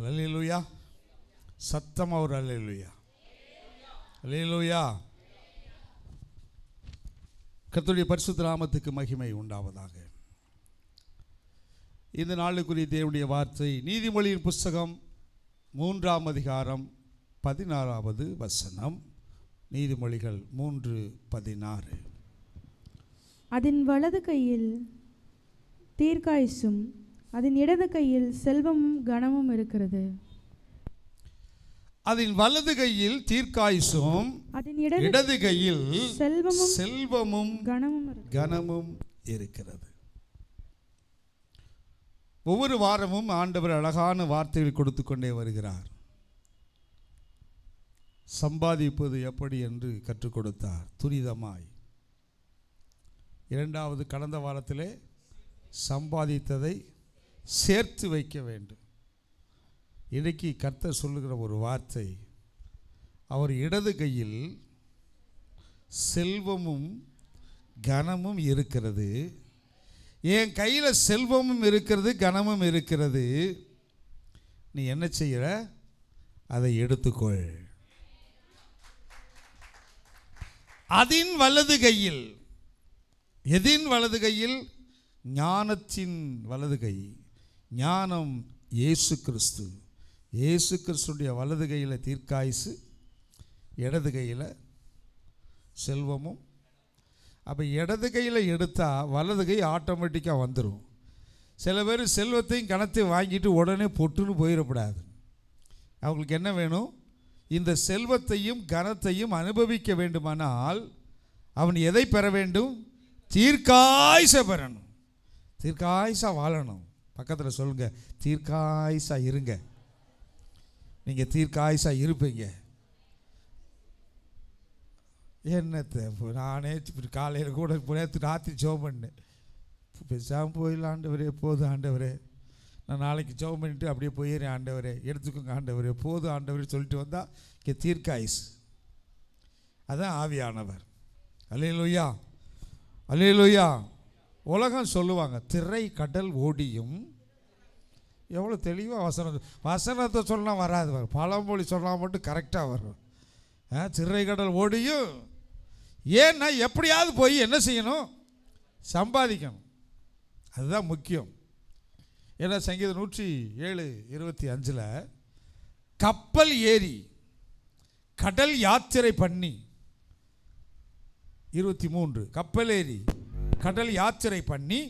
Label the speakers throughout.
Speaker 1: அல்லேலூயா. சத்தமா ஒரு அல்லேலூயா. அல்லேலூயா. கர்த்தருடைய பரிசுத்த நாமத்துக்கு மகிமை உண்டாவதாக. இந்த நாளுக்குரிய தேவனுடைய வார்த்தை நீதிமொழியின் புஸ்தகம் 3ஆம் அதிகாரம் 16வது வசனம். நீதிமொழிகள் 3:16.
Speaker 2: அதன் வலது கையில் தீர்க்காயுசும் அதன் இடது கையில் செல்வமும் கனமும் இருக்கிறது.
Speaker 1: அதன் வலது கையில் தீர்க்காயுசும் அதன் இடது கையில் செல்வமும் கனமும் இருக்கிறது. ஒவ்வொரு வாரமும் ஆண்டவர் அழகான வார்த்தைகள் கொடுத்து கொண்டே வருகிறார். சம்பாதிப்பது எப்படி என்று கற்றுக் கொடுத்தார் துரிதமாய். இரண்டாவது, கடந்த வாரத்திலே சம்பாதித்ததை சேர்த்து வைக்க வேண்டும். இன்றைக்கு கர்த்தர் சொல்லுகிற ஒரு வார்த்தை, அவர் இடது கையில் செல்வமும் கனமும் இருக்கிறது. என் கையில் செல்வமும் இருக்கிறது, கனமும் இருக்கிறது. நீ என்ன செய்கிற? அதை எடுத்துக்கொள். அதின் வலது கையில், எதின் வலது கையில்? ஞானத்தின் வலது கை. ஞானம் இயேசு கிறிஸ்து. இயேசு கிறிஸ்துடைய வலது கையில் தீர்க்காயுசு, இடது கையில் செல்வமும். அப்போ இடது கையில் எடுத்தால் வலது கை ஆட்டோமேட்டிக்காக வந்துடும். சில பேர் செல்வத்தையும் கணத்தையும் வாங்கிட்டு உடனே பொட்டுன்னு போயிடக்கூடாது. அவங்களுக்கு என்ன வேணும்? இந்த செல்வத்தையும் கனத்தையும் அனுபவிக்க வேண்டுமானால் அவன் எதை பெற வேண்டும்? தீர்க்காயுசை பெறணும். தீர்க்காயுசா வாழணும். பக்கத்தில் சொல்லுங்கள், தீர்க்காயுசா இருங்க. நீங்கள் தீர்க்காயுசா இருப்பீங்க. என்னத்தை நானே காலையில் கூட நேற்று ராத்திரி ஜெபம் பண்ணேன். பேசாமல் போயிடலாம் ஆண்டவரே, போதும் ஆண்டவரே, நான் நாளைக்கு ஜெபம் பண்ணிவிட்டு அப்படியே போயிடுறேன் ஆண்டவரே, எடுத்துக்கோங்க ஆண்டவரே, போதும் ஆண்டவரே சொல்லிட்டு வந்தால் இங்கே தீர்க்காயுசு. அதான் ஆவியானவர். அல்லேலூயா, அல்லேலூயா. உலகம் சொல்லுவாங்க திரை கடல் ஓடியும். எவ்வளோ தெளிவாக வசனத்தை சொன்னால் வராது, பழமொழி சொன்னால் மட்டும் கரெக்டாக வரும். திரை கடல் ஓடியும். ஏன்னா எப்படியாவது போய் என்ன செய்யணும்? சம்பாதிக்கணும். அதுதான் முக்கியம். ஏன்னா சங்கீதம் 107:25 கப்பல் ஏறி கடல் யாத்திரை பண்ணி, 23 கப்பல் ஏறி கடல் யாத்திரை பண்ணி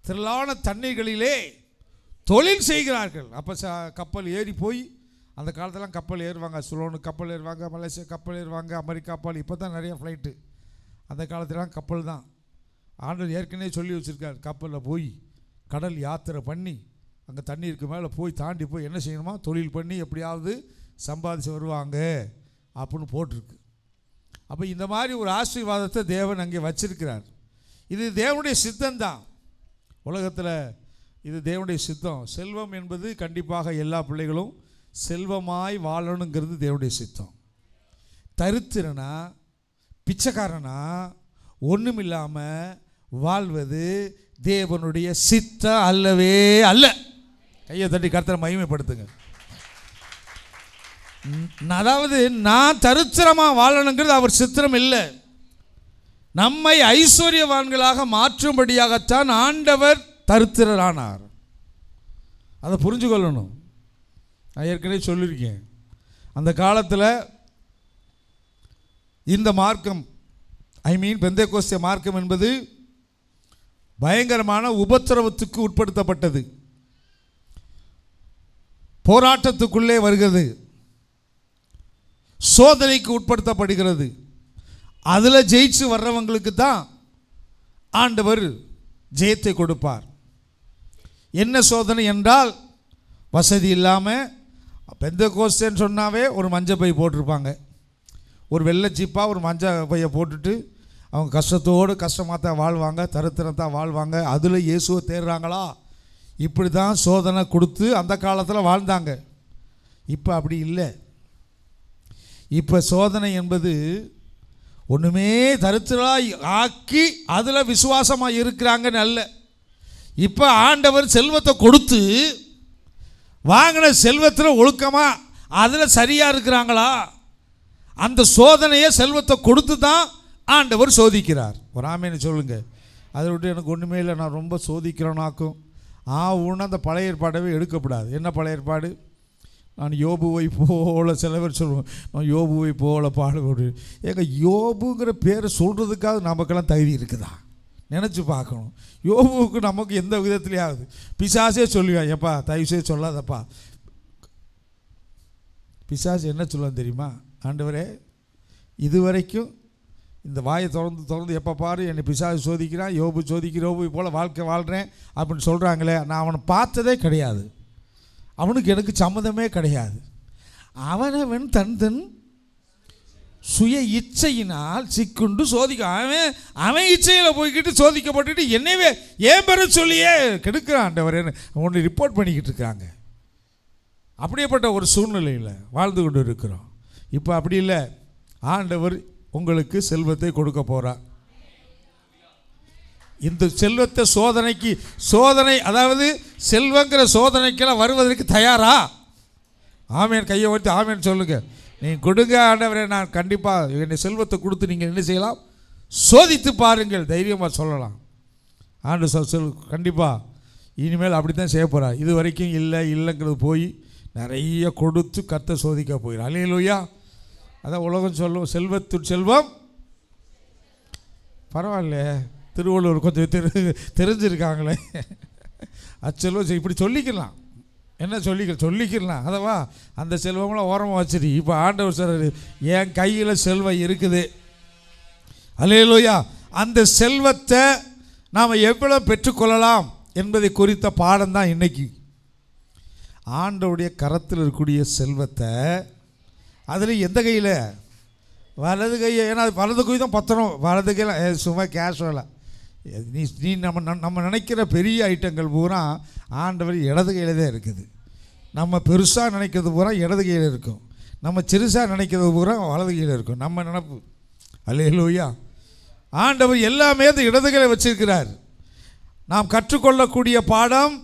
Speaker 1: திரளான தண்ணீர்களிலே தொழில் செய்கிறார்கள். அப்போ கப்பல் ஏறி போய், அந்த காலத்திலாம் கப்பல் ஏறுவாங்க, சுலோனு கப்பல் ஏறுவாங்க, மலேசியா கப்பல் ஏறுவாங்க, அமெரிக்கா கப்பல். இப்போ தான் நிறைய ஃப்ளைட்டு. அந்த காலத்திலாம் கப்பல் தான். ஆண்டவர் ஏற்கனவே சொல்லி வச்சுருக்கார், கப்பலில் போய் கடல் யாத்திரை பண்ணி அங்கே தண்ணீருக்கு மேலே போய் தாண்டி போய் என்ன செய்யணுமா? தொழில் பண்ணி எப்படியாவது சம்பாதிச்சு வருவாங்க அப்படின்னு போட்டிருக்கு. அப்போ இந்த மாதிரி ஒரு ஆசீர்வாதத்தை தேவன் அங்கே வச்சிருக்கிறார். இது தேவனுடைய சித்தம்தான். உலகத்தில் இது தேவனுடைய சித்தம். செல்வம் என்பது கண்டிப்பாக எல்லா பிள்ளைகளும் செல்வமாய் வாழணுங்கிறது தேவனுடைய சித்தம். தரித்திரனா பிச்சைக்காரனா ஒன்றும் இல்லாமல் வாழ்வது தேவனுடைய சித்தம் அல்லவே அல்ல. கையை தட்டி கர்த்தரை மகிமைப்படுத்துங்க. அதாவது நான் தரித்திரமாக வாழணுங்கிறது அவர் சித்திரம் இல்லை. நம்மை ஐஸ்வர்யவான்களாக மாற்றும்படியாகத்தான் ஆண்டவர் தரித்திரரானார். அதை புரிஞ்சு கொள்ளணும். நான் ஏற்கனவே சொல்லியிருக்கேன், அந்த காலத்தில் இந்த மார்க்கம், பெந்தேகோஸ்தே மார்க்கம் என்பது பயங்கரமான உபத்திரவத்துக்கு உட்படுத்தப்பட்டது. போராட்டத்துக்குள்ளே வருகிறது, சோதனைக்கு உட்படுத்தப்படுகிறது. அதில் ஜெயிச்சு வர்றவங்களுக்கு தான் ஆண்டவர் ஜெயத்தை கொடுப்பார். என்ன சோதனை என்றால், வசதி இல்லாமல், பெந்தேகோஸ்தேன்னு சொன்னாவே ஒரு மஞ்சள் பை போட்டிருப்பாங்க, ஒரு வெள்ளை ஜிப்பாக ஒரு மஞ்சள் பையை போட்டுட்டு அவங்க கஷ்டத்தோடு கஷ்டமாக தான் வாழ்வாங்க, தரித்திரத்தான் வாழ்வாங்க. அதில் இயேசுவை தேடுறாங்களா? இப்படி தான் சோதனை கொடுத்து அந்த காலத்தில் வாழ்ந்தாங்க. இப்போ அப்படி இல்லை. இப்போ சோதனை என்பது ஒன்றுமே தரித்திரமாக ஆக்கி அதில் விசுவாசமாக இருக்கிறாங்கன்னு அல்ல. இப்போ ஆண்டவர் செல்வத்தை கொடுத்து வாங்கின செல்வத்தில் ஒழுக்கமா அதில் சரியாக இருக்கிறாங்களா? அந்த சோதனையை செல்வத்தை கொடுத்து தான் ஆண்டவர் சோதிக்கிறார். ஒரு ஆமேன்னு சொல்லுங்க. அதை விட்டு எனக்கு ஒன்றுமே இல்லை, நான் ரொம்ப சோதிக்கிறேனாக்கும் ஒன்று அந்த பழைய ஏற்பாடவே எடுக்கப்படாது. என்ன பழைய ஏற்பாடு? நான் யோபுவை போல, சில பேர் சொல்லுவோம் நான் யோபுவை போல பாடுபடு. ஏங்க யோபுங்கிற பேரை சொல்கிறதுக்காக நமக்கெல்லாம் தகுதி இருக்குதா? நினச்சி பார்க்கணும். யோபுவுக்கு நமக்கு எந்த விதத்துலையாவது பிசாசே சொல்லுவான், எப்பா தயவுசெய்து சொல்லாதப்பா. பிசாசு என்ன சொல்லுவான் தெரியுமா? ஆண்டவரே, இதுவரைக்கும் இந்த வாயை திறந்து எப்போ பாரு என்னை பிசாசு சோதிக்கிறான், யோபு யோபு போல் வாழ்க்கை வாழ்கிறேன் அப்படின்னு சொல்கிறாங்களே, நான் அவனை பார்த்ததே கிடையாது, அவனுக்கு எனக்கு சம்மதமே கிடையாது. அவனவன் தன் சுய இச்சையினால் சிக்குண்டு அவன் இச்சையில் போய்கிட்டு சோதிக்கப்பட்டுட்டு என்னவே ஏன் பெற சொல்லியே கெடுக்கிறான் ஆண்டவர் ஒன்று ரிப்போர்ட் பண்ணிக்கிட்டு இருக்காங்க. அப்படியேப்பட்ட ஒரு சூழ்நிலையில் வாழ்ந்து கொண்டு இருக்கிறோம். இப்போ அப்படி இல்லை, ஆண்டவர் உங்களுக்கு செல்வத்தை கொடுக்க போகிறார். இந்த செல்வத்தை சோதனை, அதாவது செல்வங்கிற சோதனைக்கெல்லாம் வருவதற்கு தயாரா? ஆமேன், கையை வைத்து ஆமேன் சொல்லுங்க. நீங்கள் கொடுங்க ஆண்டவரே, நான் கண்டிப்பாக என்னை செல்வத்தை கொடுத்து நீங்கள் என்ன செய்யலாம்? சோதித்து பாருங்கள், தைரியமாக சொல்லலாம். ஆண்டு கண்டிப்பாக இனிமேல் அப்படி தான் செய்ய போகிறார். இது வரைக்கும் இல்லைங்கிறது போய் நிறைய கொடுத்து கர்த்தர் சோதிக்க போகிறார். அல்லேலூயா. அதான் உலகம் சொல்லும், செல்வத்து செல்வம். பரவாயில்ல, திருவள்ளுவர் கொஞ்சம் தெரிஞ்சிருக்காங்களே. அச்செல்வம் இப்படி சொல்லிக்கலாம், என்ன சொல்லிக்கலாம். அதவா அந்த செல்வம்லாம் ஓரமாக வச்சிரு. இப்போ ஆண்டவர் சொல்றாரு, என் கையில் செல்வம் இருக்குது. அல்லேலூயா. அந்த செல்வத்தை நாம் எவ்வளோ பெற்றுக்கொள்ளலாம் என்பதை குறித்த பாடம் தான் இன்னைக்கு. ஆண்டவருடைய கரத்தில் இருக்கக்கூடிய செல்வத்தை, அதில் எந்த கையில்? வலது கையை. ஏன்னா வலது கை தான் பத்திரம், வலது கையில் சும்மா கேஷுவலாக நீ நம்ம நினைக்கிற பெரிய ஐட்டங்கள் பூரா ஆண்டவர் இடது கையில் தான் இருக்குது. நம்ம பெருசாக நினைக்கிறது பூரா இடது கையில் இருக்கும், நம்ம சிறுசாக நினைக்கிறது பூரா வலது கையில் இருக்கும். நம்ம நினப்பு. அல்லேலூயா. ஆண்டவர் எல்லாமே அந்த இடது கையில் வச்சிருக்கிறார். நாம் கற்றுக்கொள்ளக்கூடிய பாடம்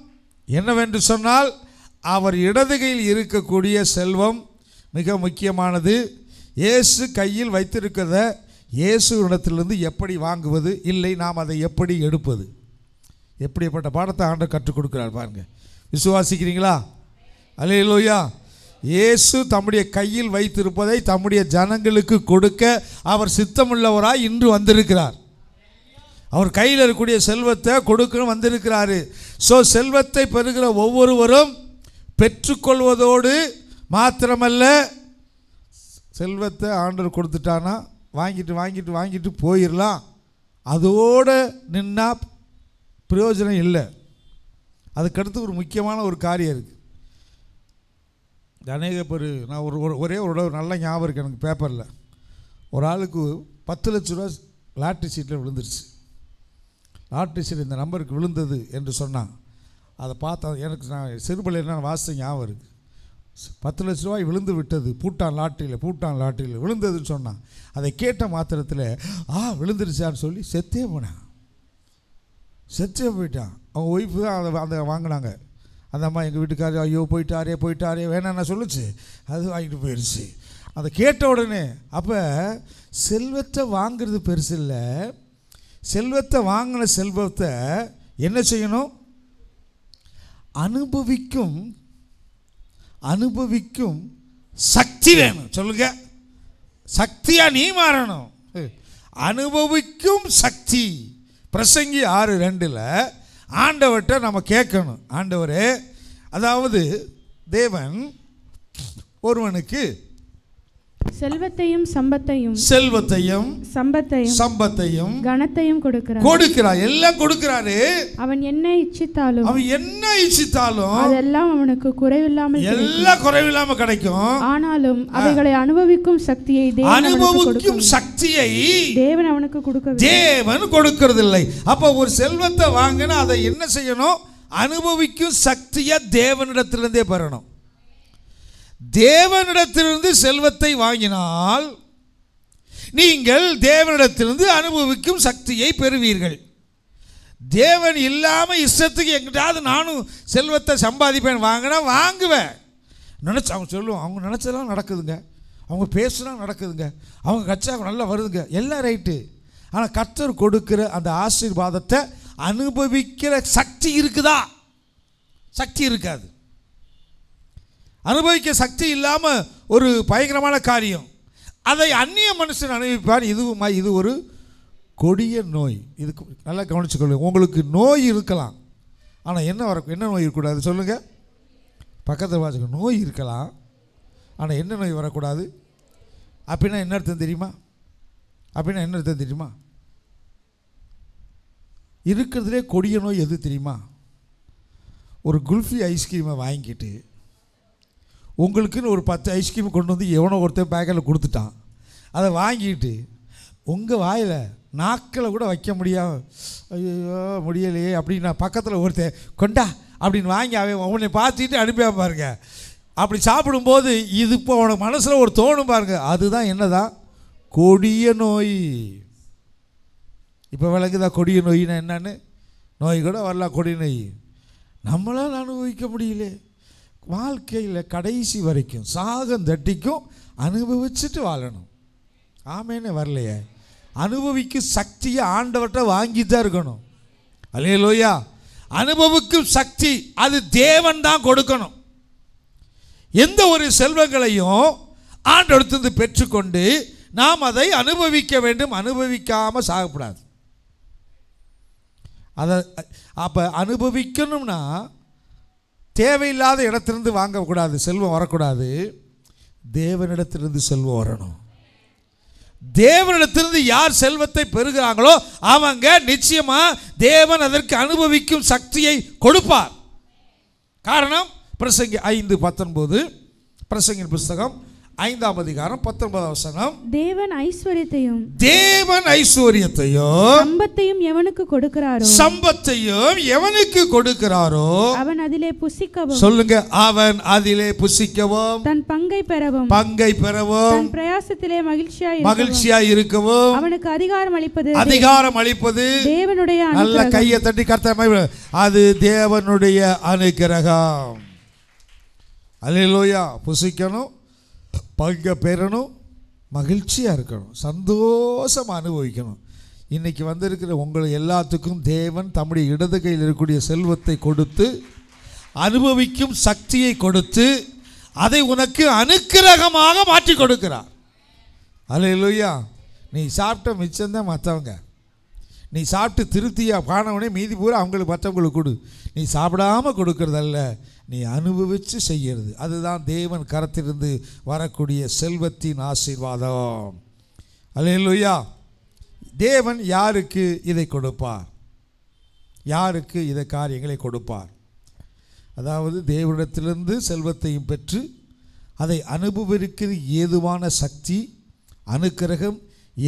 Speaker 1: என்னவென்று சொன்னால், அவர் இடது கையில் இருக்கக்கூடிய செல்வம் மிக முக்கியமானது. இயேசு கையில் வைத்திருக்கிறத இயேசுவிடத்திலிருந்து எப்படி வாங்குவது, இல்லை நாம் அதை எப்படி எடுப்பது, எப்படிப்பட்ட பாடத்தை ஆண்டவர் கற்றுக் கொடுக்கிறார் பாருங்க. விசுவாசிக்கிறீங்களா? அல்லேலூயா. இயேசு தம்முடைய கையில் வைத்திருப்பதை தம்முடைய ஜனங்களுக்கு கொடுக்க அவர் சித்தமுள்ளவராய் இன்று வந்திருக்கிறார். அவர் கையில் இருக்கக்கூடிய செல்வத்தை கொடுக்கணும் வந்திருக்கிறாரு. செல்வத்தை பெறுகிற ஒவ்வொருவரும் பெற்றுக்கொள்வதோடு மாத்திரமல்ல, செல்வத்தை ஆண்டவர் கொடுத்துட்டானா வாங்கிட்டு போயிடலாம், அதோடு நின்னா பிரயோஜனம் இல்லை. அதுக்கடுத்து ஒரு முக்கியமான ஒரு காரியம் இருக்குது. அநேக பேர், நான் ஒரே ஒரு நல்ல ஞாபகம் இருக்குது எனக்கு. பேப்பரில் ஒரு ஆளுக்கு 10 லட்ச ரூபா லாட்ரி சீட்டில் விழுந்துருச்சு. லாட்ரி சீட் இந்த நம்பருக்கு விழுந்தது என்று சொன்னான். அதை பார்த்தா எனக்கு, நான் சிறுபிள்ளைன்னா வாசித்த ஞாபகம் இருக்குது. 10 லட்ச ரூபாய் விழுந்து விட்டது, பூட்டான் லாட்டரியில் விழுந்ததுன்னு சொன்னான். அதை கேட்ட மாத்திரத்தில் விழுந்துருச்சான்னு சொல்லி செத்தே போயிட்டான். அவங்க ஒய்ஃபு தான் அதை வாங்கினாங்க. அந்த அம்மா, எங்கள் வீட்டுக்காரர், ஐயோ போயிட்டாரே வேணான்னா சொல்லுச்சு, அது வாங்கிட்டு போயிடுச்சு. அதை கேட்ட உடனே, அப்போ செல்வத்தை வாங்கிறது பெருசு இல்லை, செல்வத்தை வாங்கின செல்வத்தை என்ன செய்யணும்? அனுபவிக்கும் சக்தி வேணும். சொல்லுங்க, சக்தியா நீ மாறணும். அனுபவிக்கும் சக்தி. பிரசங்கி 6:2 ஆண்டவர்கிட்ட நம்ம கேட்கணும், ஆண்டவரே, அதாவது தேவன் ஒருவனுக்கு
Speaker 2: செல்வத்தையும் சம்பத்தையும் கனத்தையும் கொடுக்கிறார்.
Speaker 1: எல்லாம் கொடுக்கிறாரு.
Speaker 2: அவன் என்ன இச்சித்தாலும்
Speaker 1: அதெல்லாம்
Speaker 2: அவனுக்கு
Speaker 1: குறைவில்லாமல் கிடைக்கும்.
Speaker 2: ஆனாலும் அவைகளை அனுபவிக்கும் சக்தியை தேவன் அவனுக்கு
Speaker 1: கொடுக்கறதில்லை. அப்ப ஒரு செல்வத்தை வாங்கினா அதை என்ன செய்யணும்? அனுபவிக்கும் சக்தியை தேவனிடத்திலிருந்தே பெறணும். தேவனிடத்திலிருந்து செல்வத்தை வாங்கினால் நீங்கள் தேவனிடத்திலிருந்து அனுபவிக்கும் சக்தியை பெறுவீர்கள். தேவன் இல்லாமல் இஷ்டத்துக்கு எங்கிட்டாவது நானும் செல்வத்தை சம்பாதிப்பேன் வாங்கினா வாங்குவேன். நினச்சி அவங்க சொல்லுவோம், அவங்க நினச்சதெல்லாம் நடக்குதுங்க, அவங்க பேசுனா நடக்குதுங்க, அவங்க கட்சியாக நல்லா வருதுங்க, எல்லாம் ரைட்டு. ஆனால் கர்த்தர் கொடுக்குற அந்த ஆசீர்வாதத்தை அனுபவிக்கிற சக்தி இருக்குதா? சக்தி இருக்காது. அனுபவிக்க சக்தி இல்லாமல் ஒரு பயங்கரமான காரியம். அதை அந்நிய மனுஷன் அனுபவிப்பார். இது ஒரு கொடிய நோய். இதுக்கு நல்லா கவனிச்சுக்கொள்ளுங்க. உங்களுக்கு நோய் இருக்கலாம், ஆனால் என்ன நோய் இருக்கக்கூடாது சொல்லுங்கள்? பக்கத்தில் வாசிக்க. நோய் இருக்கலாம், ஆனால் என்ன நோய் வரக்கூடாது? அப்படின்னா என்ன அர்த்தம் தெரியுமா? இருக்கிறதுலே கொடிய நோய் எது தெரியுமா? ஒரு குல்ஃபி ஐஸ்கிரீமை வாங்கிட்டு உங்களுக்குன்னு ஒரு 10 ஐஸ்கிரீம் கொண்டு வந்து எவனோ ஒருத்தர் பேக்கில் கொடுத்துட்டான். அதை வாங்கிட்டு உங்கள் வாயில் நாக்கில் கூட வைக்க முடியாமல், ஐயோ முடியலையே அப்படின்னு பக்கத்தில் ஒருத்தர் கொண்டா அப்படின்னு வாங்கி அவனை பார்த்துட்டு அனுப்பியா பாருங்க. அப்படி சாப்பிடும்போது இது இப்போ அவனுக்கு மனசில் ஒரு தோணும் பாருங்க, அதுதான் என்னதான் கொடிய நோய். இப்போ விளக்குதா கொடிய நோயினா என்னன்னு? நோய் கூட வரலாம், கொடிய நோய் நம்மளால் அனுபவிக்க முடியல. வாழ்க்கையில் கடைசி வரைக்கும் சாகம் தட்டிக்கும் அனுபவிச்சுட்டு வாழணும். ஆமேன்னு வரலையே. அனுபவிக்கும் சக்தியை ஆண்டவர்கிட்ட வாங்கி தான் இருக்கணும். அல்லேலூயா. அனுபவிக்கும் சக்தி அது தேவன் தான் கொடுக்கணும். எந்த ஒரு செல்வங்களையும் ஆண்டவரிடத்திலிருந்து பெற்றுக்கொண்டு நாம் அதை அனுபவிக்க வேண்டும். அனுபவிக்காமல் சாகக்கூடாது. அதை அப்போ அனுபவிக்கணும்னா தேவையில்லாத இடத்திலிருந்து வாங்கக்கூடாது, செல்வம் வரக்கூடாது. தேவனிடத்திலிருந்து செல்வம் வரணும். தேவனிடத்திலிருந்து யார் செல்வத்தை பெறுகிறாங்களோ அவங்க நிச்சயமாக தேவன் அதற்கு அனுபவிக்கும் சக்தியை கொடுப்பார். காரணம் பிரசங்கி 5:19, பிரசங்கின் புஸ்தகம் 5ஆம் அதிகாரம் 19ஆம் வசனம். தேவன் ஐஸ்வரியத்தையும் சம்பத்தையும் எவனுக்கு கொடுக்கிறாரோ அவன் அதிலே புசிக்கவும். சொல்லுங்க, அவன் அதிலே புசிக்கவும், தன் பங்கை பெறவும் தன் பிரயாசத்திலே மகிழ்ச்சியாய் இருக்கவும் அவனுக்கு அதிகாரம் அளிப்பது தேவனுடைய அனுக்கிரகம். நல்ல கையை தட்டி கர்த்தர், அது தேவனுடைய அனுக்கிரகம். அல்லேலூயா. புசிக்கணும், பங்க பெறணும், மகிழ்ச்சியாக இருக்கணும், சந்தோஷமாக அனுபவிக்கணும். இன்றைக்கி வந்திருக்கிற உங்களை எல்லாத்துக்கும் தேவன் தம்முடைய இடது கையில் இருக்கக்கூடிய செல்வத்தை கொடுத்து அனுபவிக்கும் சக்தியை கொடுத்து அதை உனக்கு அனுக்கிரகமாக மாற்றி கொடுக்கிறார். அல்லேலூயா. நீ சாப்பிட்ட மிச்சம்தான் மற்றவங்க. நீ சாப்பிட்டு திருப்தியாக காணவனே மீதி பூரா அவங்களுக்கு மற்றவங்களுக்கு கொடு. நீ சாப்பிடாமல் கொடுக்கறதல்ல, நீ அனுபவித்து செய்கிறது. அதுதான் தேவன் கரத்திலிருந்து வரக்கூடிய செல்வத்தின் ஆசீர்வாதம். அல்லேலூயா. தேவன் யாருக்கு இதை கொடுப்பார்? யாருக்கு இதை காரியங்களை கொடுப்பார்? அதாவது தேவனிடத்திலிருந்து செல்வத்தையும் பெற்று அதை அனுபவிக்கிற ஏதுவான சக்தி, அனுக்கிரகம்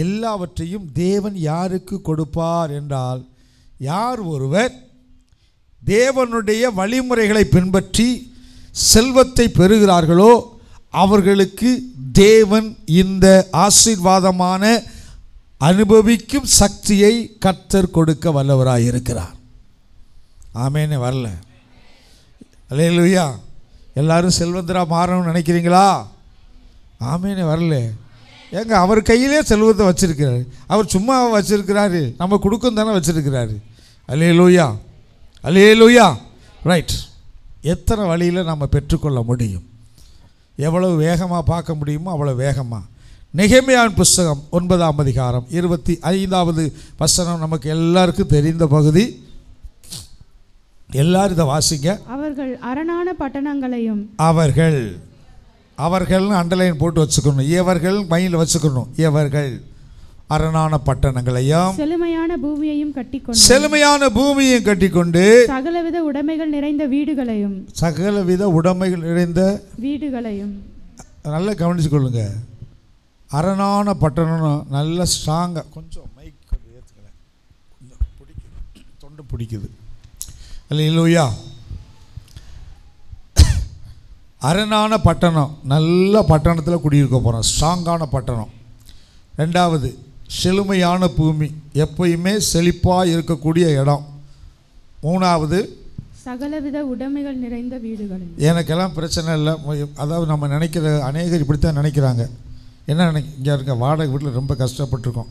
Speaker 1: எல்லாவற்றையும் தேவன் யாருக்கு கொடுப்பார் என்றால், யார் ஒருவர் தேவனுடைய வழிமுறைகளை பின்பற்றி செல்வத்தை பெறுகிறார்களோ அவர்களுக்கு தேவன் இந்த ஆசீர்வாதமான அனுபவிக்கும் சக்தியை கர்த்தர் கொடுக்க வல்லவராய் இருக்கிறார். ஆமேனே. வரல. அல்லேலூயா. எல்லாரும் செல்வந்தரா மாறணும்னு நினைக்கிறீங்களா? ஆமேனே. வரல. ஏங்க, அவர் கையிலே செல்வத்தை வச்சிருக்கிறாரு. அவர் சும்மா வச்சிருக்கிறாரு, நம்ம கொடுக்கும் தானே வச்சிருக்கிறாரு. அல்லேலூயா. அல்லேலூயா. ரைட். எத்தனை வழியில் நம்ம பெற்றுக்கொள்ள முடியும்? எவ்வளவு வேகமாக பார்க்க முடியுமோ அவ்வளோ வேகமாக. நெகேமியாவின் புஸ்தகம் 9ஆம் அதிகாரம் 25வது வசனம் நமக்கு எல்லாருக்கும் தெரிந்த பகுதி. எல்லாரும் இதை வாசிங்க. அவர்கள் அரணான பட்டணங்களையும், அவர்கள்னு அண்டர்லைன் போட்டு வச்சுக்கணும், இவர்கள் மைண்டில் வச்சுக்கணும். இவர்கள் அரணான பட்டணங்களையும் செழுமையான பூமியையும் கட்டிக்கொண்டு சகலவித உடைமைகள் நிறைந்த வீடுகளையும் நல்லா கவனிச்சு கொள்ளுங்க. அரணான பட்டணம் நல்ல ஸ்ட்ராங்காக, கொஞ்சம் மைக் கொஞ்சம் ஏற்றுக்கல, பிடிக்குது, தொண்டை பிடிக்குது. அல்லேலூயா. அரணான பட்டணம், நல்ல பட்டணத்தில் குடியிருக்க போகிறோம், ஸ்ட்ராங்கான பட்டணம். ரெண்டாவது, செழுமையான பூமி, எப்பயுமே செழிப்பாக இருக்கக்கூடிய இடம். மூணாவது,
Speaker 2: சகலவித உடைமைகள் நிறைந்த வீடுகள்.
Speaker 1: எனக்கெல்லாம் பிரச்சனை இல்லை. அதாவது நம்ம நினைக்கிற அநேகர் இப்படித்தான் நினைக்கிறாங்க. என்ன இங்கே இருக்க வாடகை வீட்டில் ரொம்ப கஷ்டப்பட்டுருக்கோம்.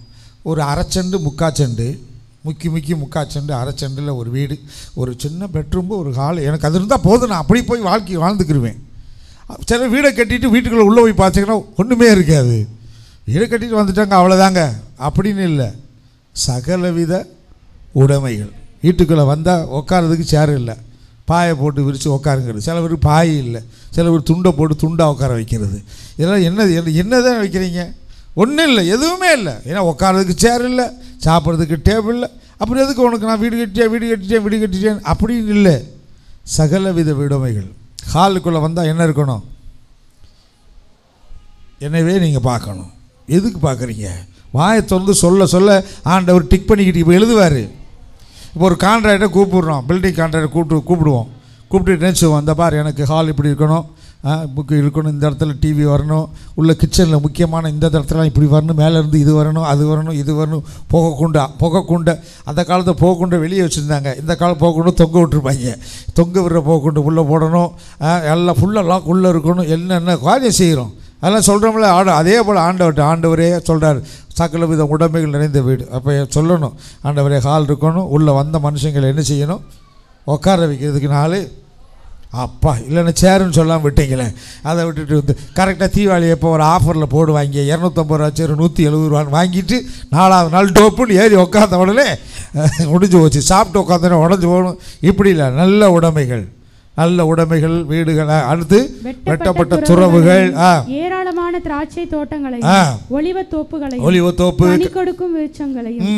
Speaker 1: ஒரு அரைச்செண்டு முக்காச்செண்டு, முக்காச்செண்டு அரைச்செண்டில் ஒரு வீடு, ஒரு சின்ன பெட்ரூம்பு, ஒரு ஹால், எனக்கு அது இருந்தால் போதும், நான் அப்படி போய் வாழ்ந்துக்கிருவேன். சில வீடை கட்டிட்டு வீட்டுக்குள்ளே உள்ளே போய் பார்த்தீங்கன்னா ஒன்றுமே இருக்காது. வீடை கட்டிட்டு வந்துட்டாங்க அவ்வளோதாங்க அப்படின்னு இல்லை. சகலவித உடைமைகள். வீட்டுக்குள்ளே வந்தால் உட்காரதுக்கு சேர் இல்லை, பாயை போட்டு விரித்து உட்காருங்கிறது. சில பேர் பாய் இல்லை, சில பேர் துண்டை போட்டு துண்டாக உட்கார வைக்கிறது. இதெல்லாம் என்னதான் வைக்கிறீங்க? ஒன்றும் இல்லை, எதுவுமே இல்லை. ஏன்னா உட்காரதுக்கு சேர் இல்லை, சாப்பிட்றதுக்கு டேபிள் இல்லை. அப்படி எதுக்கு உனக்கு நான் வீடு கட்டிட்டேன் அப்படின்னு இல்லை. சகலவித உடைமைகள். ஹாலுக்குள்ளே வந்தால் என்ன இருக்கணும்? எனவே நீங்கள் பார்க்கணும். எதுக்கு பார்க்குறீங்க? வாயை திறந்து சொல்ல ஆண்டவர் டிக் பண்ணிக்கிட்டு இப்போ எழுதுவார். இப்போ ஒரு கான்ட்ராக்டரை கூப்பிடுறோம், பில்டிங் கான்ட்ராக்டரை கூப்பிடுவோம். கூப்பிட்டு நினச்சிவோம், அந்த பார் எனக்கு ஹால் இப்படி இருக்கணும், புக்கு இருக்கணும், இந்த இடத்துல டிவி வரணும், உள்ள கிச்சனில் முக்கியமான இந்த இடத்துலாம் இப்படி வரணும், மேலேருந்து இது வரணும், அது வரணும், இது வரணும். புகைக்குண்டை அந்த காலத்தில் புகைக்குண்டை வெளியே வச்சுருந்தாங்க. இந்த காலம் புகைக்குண்டை தொங்க விட்டுருப்பாங்க. தொங்க விடுற புகைக்குண்டு உள்ளே போடணும், எல்லாம் ஃபுல்லாக லாக் உள்ளே இருக்கணும். என்னென்ன காரியம் செய்கிறோம் அதெல்லாம் சொல்கிறோம்ல. அதே போல் ஆண்டவரே சொல்கிறார், சகலவித உடைமைகள் நிறைந்த வீடு. அப்போ சொல்லணும், ஆண்டவரே ஹால் இருக்கணும், உள்ளே வந்த மனுஷங்களை என்ன செய்யணும்? உட்கார வைக்கிறதுக்கு 4 அப்பா இல்லைன்னா சேருன்னு சொல்லாமல் விட்டீங்களே. அதை விட்டுட்டு வந்து கரெக்டாக தீபாவளி எப்போ ஒரு ஆஃபரில் போடுவாங்க, 250 ரூபா சேரு 170 ரூபான்னு வாங்கிட்டு 4வது நாள் டோப்புன்னு ஏறி உட்காந்த உடனே முடிஞ்சு போச்சு. சாப்பிட்டு உட்காந்தோடனே உடஞ்சி போகணும். இப்படி இல்லை, நல்ல உடைமைகள் வீடுகள். அடுத்து வெட்டப்பட்ட துறவுகள்,
Speaker 2: ஏராளமான திராட்சை தோட்டங்களை, ஒலிவத்தோப்புகளை, கொடுக்கும் விருட்சங்களையும்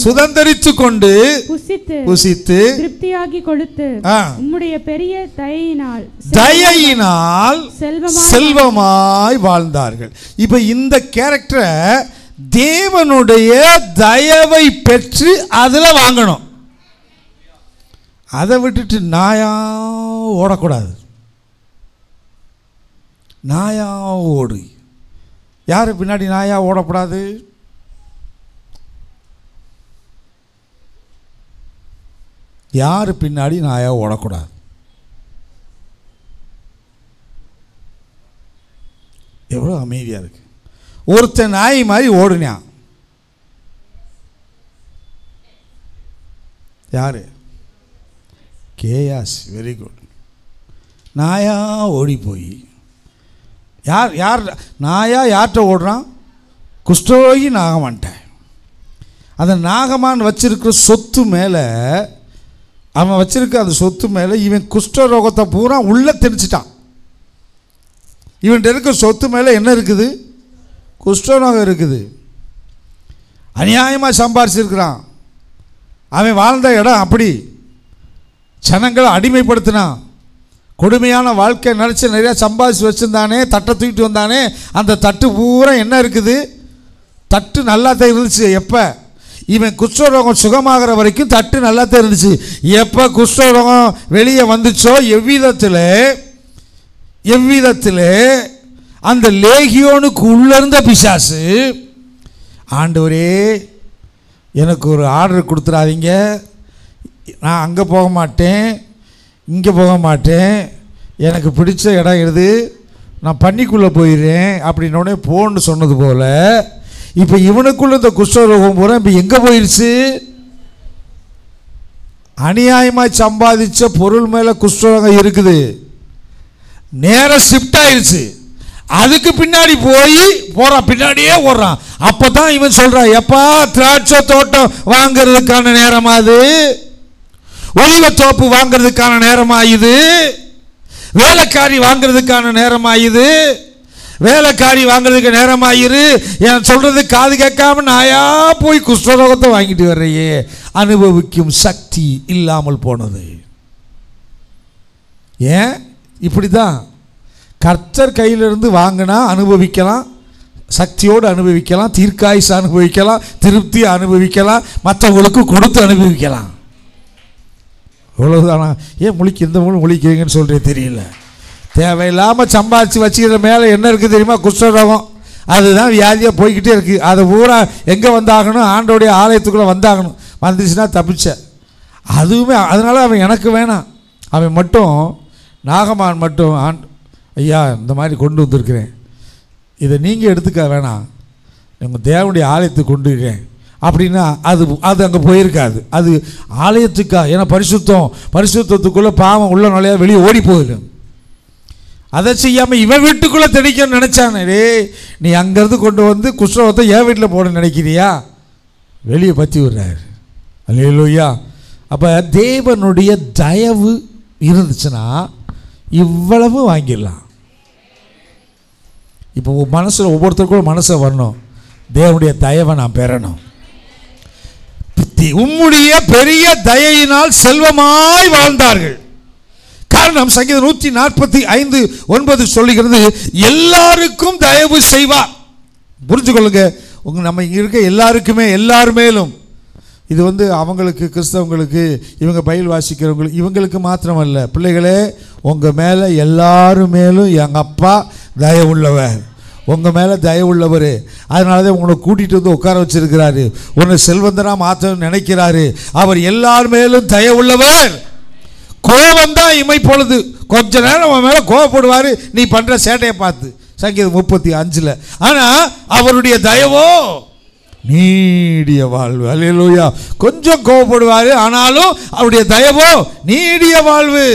Speaker 1: சுதந்தரித்து கொண்டு புசித்து
Speaker 2: திருப்தியாகி கொடுத்து உம்முடைய பெரிய
Speaker 1: தயையினால் செல்வமாய் வாழ்ந்தார்கள். இப்ப இந்த கேரக்டரை தேவனுடைய தயவை பெற்று அதில் வாங்கணும். அதை விட்டுட்டு நாயா ஓடக்கூடாது. நாயா ஓடு. யாரு பின்னாடி நாயா ஓடக்கூடாது? யாரு பின்னாடி நாயா ஓடக்கூடாது? எவ்வளோ அமைதியாக இருக்கு. ஒருத்தன் நாய் மாதிரி ஓடுனான். யாரு? கேயாஸ். Very good. நாயா ஓடி போய் யார் நாயா யார்கிட்ட ஓடுறான்? குஷ்டரோகி நாகமான்ட்டேன். அந்த நாகமான் வச்சிருக்கிற சொத்து மேலே, அவன் வச்சிருக்க அந்த சொத்து மேலே இவன் குஷ்டரோகத்தை பூரா உள்ளே திணிச்சிட்டான். இவன்கிட்ட இருக்க சொத்து மேலே என்ன இருக்குது? குஷ்டரோகம் இருக்குது. அநியாயமாக சம்பாரிச்சிருக்கிறான். அவன் வாழ்ந்த இடம் அப்படி ஜனங்களை அடிமைப்படுத்தினான். கொடுமையான வாழ்க்கை நினச்சி நிறையா சம்பாதிச்சு வச்சுருந்தானே, தட்டை தூக்கிட்டு வந்தானே. அந்த தட்டு பூரா என்ன இருக்குது? தட்டு நல்லா தான் இருந்துச்சு. எப்போ இவன் குஷ்டரோகம் சுகமாகிற வரைக்கும் தட்டு நல்லா தான் இருந்துச்சு. எப்போ குஷ்டரோகம் வெளியே வந்துச்சோ, எவ்விதத்தில் அந்த லேகியோனுக்கு உள்ளிருந்த பிசாசு, ஆண்டவரே எனக்கு ஒரு ஆர்டர் கொடுத்துடாதீங்க, நான் அங்கே போக மாட்டேன், இங்கே போக மாட்டேன், எனக்கு பிடிச்ச இடம் எது, நான் பண்ணிக்குள்ளே போயிடுறேன் அப்படின்னோடனே போன்னு சொன்னது போல் இப்போ இவனுக்குள்ள இந்த குஷ்டரோகம் பூரா இப்போ எங்கே போயிடுச்சு? அநியாயமாக சம்பாதிச்ச பொருள் மேலே குஷ்டரோகம் இருக்குது. நேராக ஷிஃப்ட் ஆயிடுச்சு. அதுக்கு பின்னாடி போறான், பின்னாடியே ஓடுறான். அப்பதான் இவன் சொல்றான், எப்பா திராட்சை தோட்டம் வாங்கிறதுக்கான நேரமா இது, ஒலிவத்தோப்பு வாங்கிறதுக்கான நேரமா இது, வேலைக்காரி வாங்கிறதுக்கான நேரமா இது, வேலைக்காரி வாங்கிறதுக்கு நேரமாயிரு. என் சொல்றது காது கேட்காம நாயா போய் குஷ்டரோகத்தை வாங்கிட்டு வர்றையே. அனுபவிக்கும் சக்தி இல்லாமல் போனது. ஏன் இப்படி தான்? கர்த்தர் கையிலிருந்து வாங்கினா அனுபவிக்கலாம், சக்தியோடு அனுபவிக்கலாம், தீர்க்காயுசு அனுபவிக்கலாம், திருப்தி அனுபவிக்கலாம், மற்றவங்களுக்கு கொடுத்து அனுபவிக்கலாம். அவ்வளவுதானா? ஏன் முழிக்க இந்த மூலம் முழிக்கிறீங்கன்னு சொல்கிறே தெரியல. தேவையில்லாமல் சம்பாதிச்சு வச்சுக்கிற மேலே என்ன இருக்குது தெரியுமா? குஷ்டரோகம். அதுதான் வியாதியாக போய்கிட்டே இருக்குது. அது பூரா எங்கே வந்தாகணும்? ஆண்டோடைய ஆலயத்துக்குள்ளே வந்தாகணும். வந்துச்சுன்னா தப்பிச்ச. அதுவுமே அதனால் அவன் எனக்கு வேணாம். அவன் மட்டும் நாகமான் மட்டும் ஐயா இந்த மாதிரி கொண்டு வந்திருக்கிறேன், இதை நீங்கள் எடுத்துக்க வேணாம், உங்கள் தேவனுடைய ஆலயத்துக்கு கொண்டு இருக்கேன் அப்படின்னா அது அங்கே போயிருக்காது. அது ஆலயத்துக்கா? ஏன்னா பரிசுத்தத்துக்குள்ளே பாவம் உள்ள நுழையா வெளியே ஓடி போயிடும். அதை செய்யாமல் இவன் வீட்டுக்குள்ளே திணிக்கணும்னு நினச்சானே. நீ அங்கேருந்து கொண்டு வந்து குஷ்டரோகத்தை என் வீட்டில் போட நினைக்கிறியா? வெளியே பற்றி விடுறாரு. அல்லேலூயா. அப்போ தேவனுடைய தயவு இருந்துச்சுன்னா இவ்வளவு வாங்கிடலாம். இப்போ மனசில் ஒவ்வொருத்தருக்கும் மனசை வரணும், தேவனுடைய தயவை நான் பெறணும். உம்முடைய பெரிய தயையினால் செல்வமாய் வாழ்ந்தார்கள். காரணம் சங்கீதம் 145:9 சொல்லுகிறது, எல்லாருக்கும் தயவு செய்வார். புரிஞ்சுக்கொள்ளுங்க, நம்ம இங்கே இருக்க எல்லாருக்குமே, எல்லார் மேலும். இது அவங்களுக்கு, கிறிஸ்தவங்களுக்கு, இவங்க பைபிள் வாசிக்கிறவங்களுக்கு, இவங்களுக்கு மாத்திரமல்ல, பிள்ளைகளே உங்கள் மேலே எல்லாரும் மேலும் எங்கள் அப்பா தயவுள்ளவர், உங்கள் மேலே தயவுள்ளவர். அதனால தான் உங்களை கூட்டிகிட்டு வந்து உட்கார வச்சிருக்கிறாரு, உன்னை செல்வந்தனாக மாற்றணும்னு நினைக்கிறாரு. அவர் எல்லார் மேலும் தயவுள்ளவர். கோபம் தான் இமை பொழுது, கொஞ்ச நேரம் அவன் மேலே கோபப்படுவார் நீ பண்ணுற சேட்டையை பார்த்து, சங்கீதம் 35. ஆனால் அவருடைய தயவோ நீடிய வாழ்வு. அல்லேலூயா. கொஞ்சம் கோபப்படுவார், ஆனாலும் அவருடைய தயவோ நீடிய வாழ்வு.